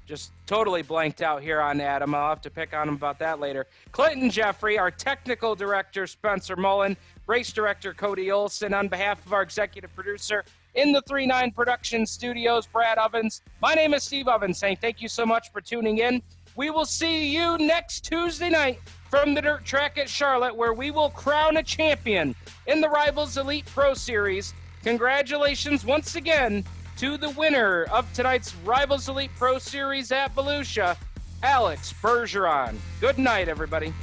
just totally blanked out here on Adam. I'll have to pick on him about that later. Clinton Jeffrey, our technical director, Spencer Mullen, race director, Cody Olson. On behalf of our executive producer in the 3-9 Production Studios, Brad Ovens. My name is Steve Ovens, saying thank you so much for tuning in. We will see you next Tuesday night from the dirt track at Charlotte, where we will crown a champion in the Rivalz Elite Pro Series. Congratulations once again to the winner of tonight's Rivalz Elite Pro Series at Volusia, Alex Bergeron. Good night, everybody.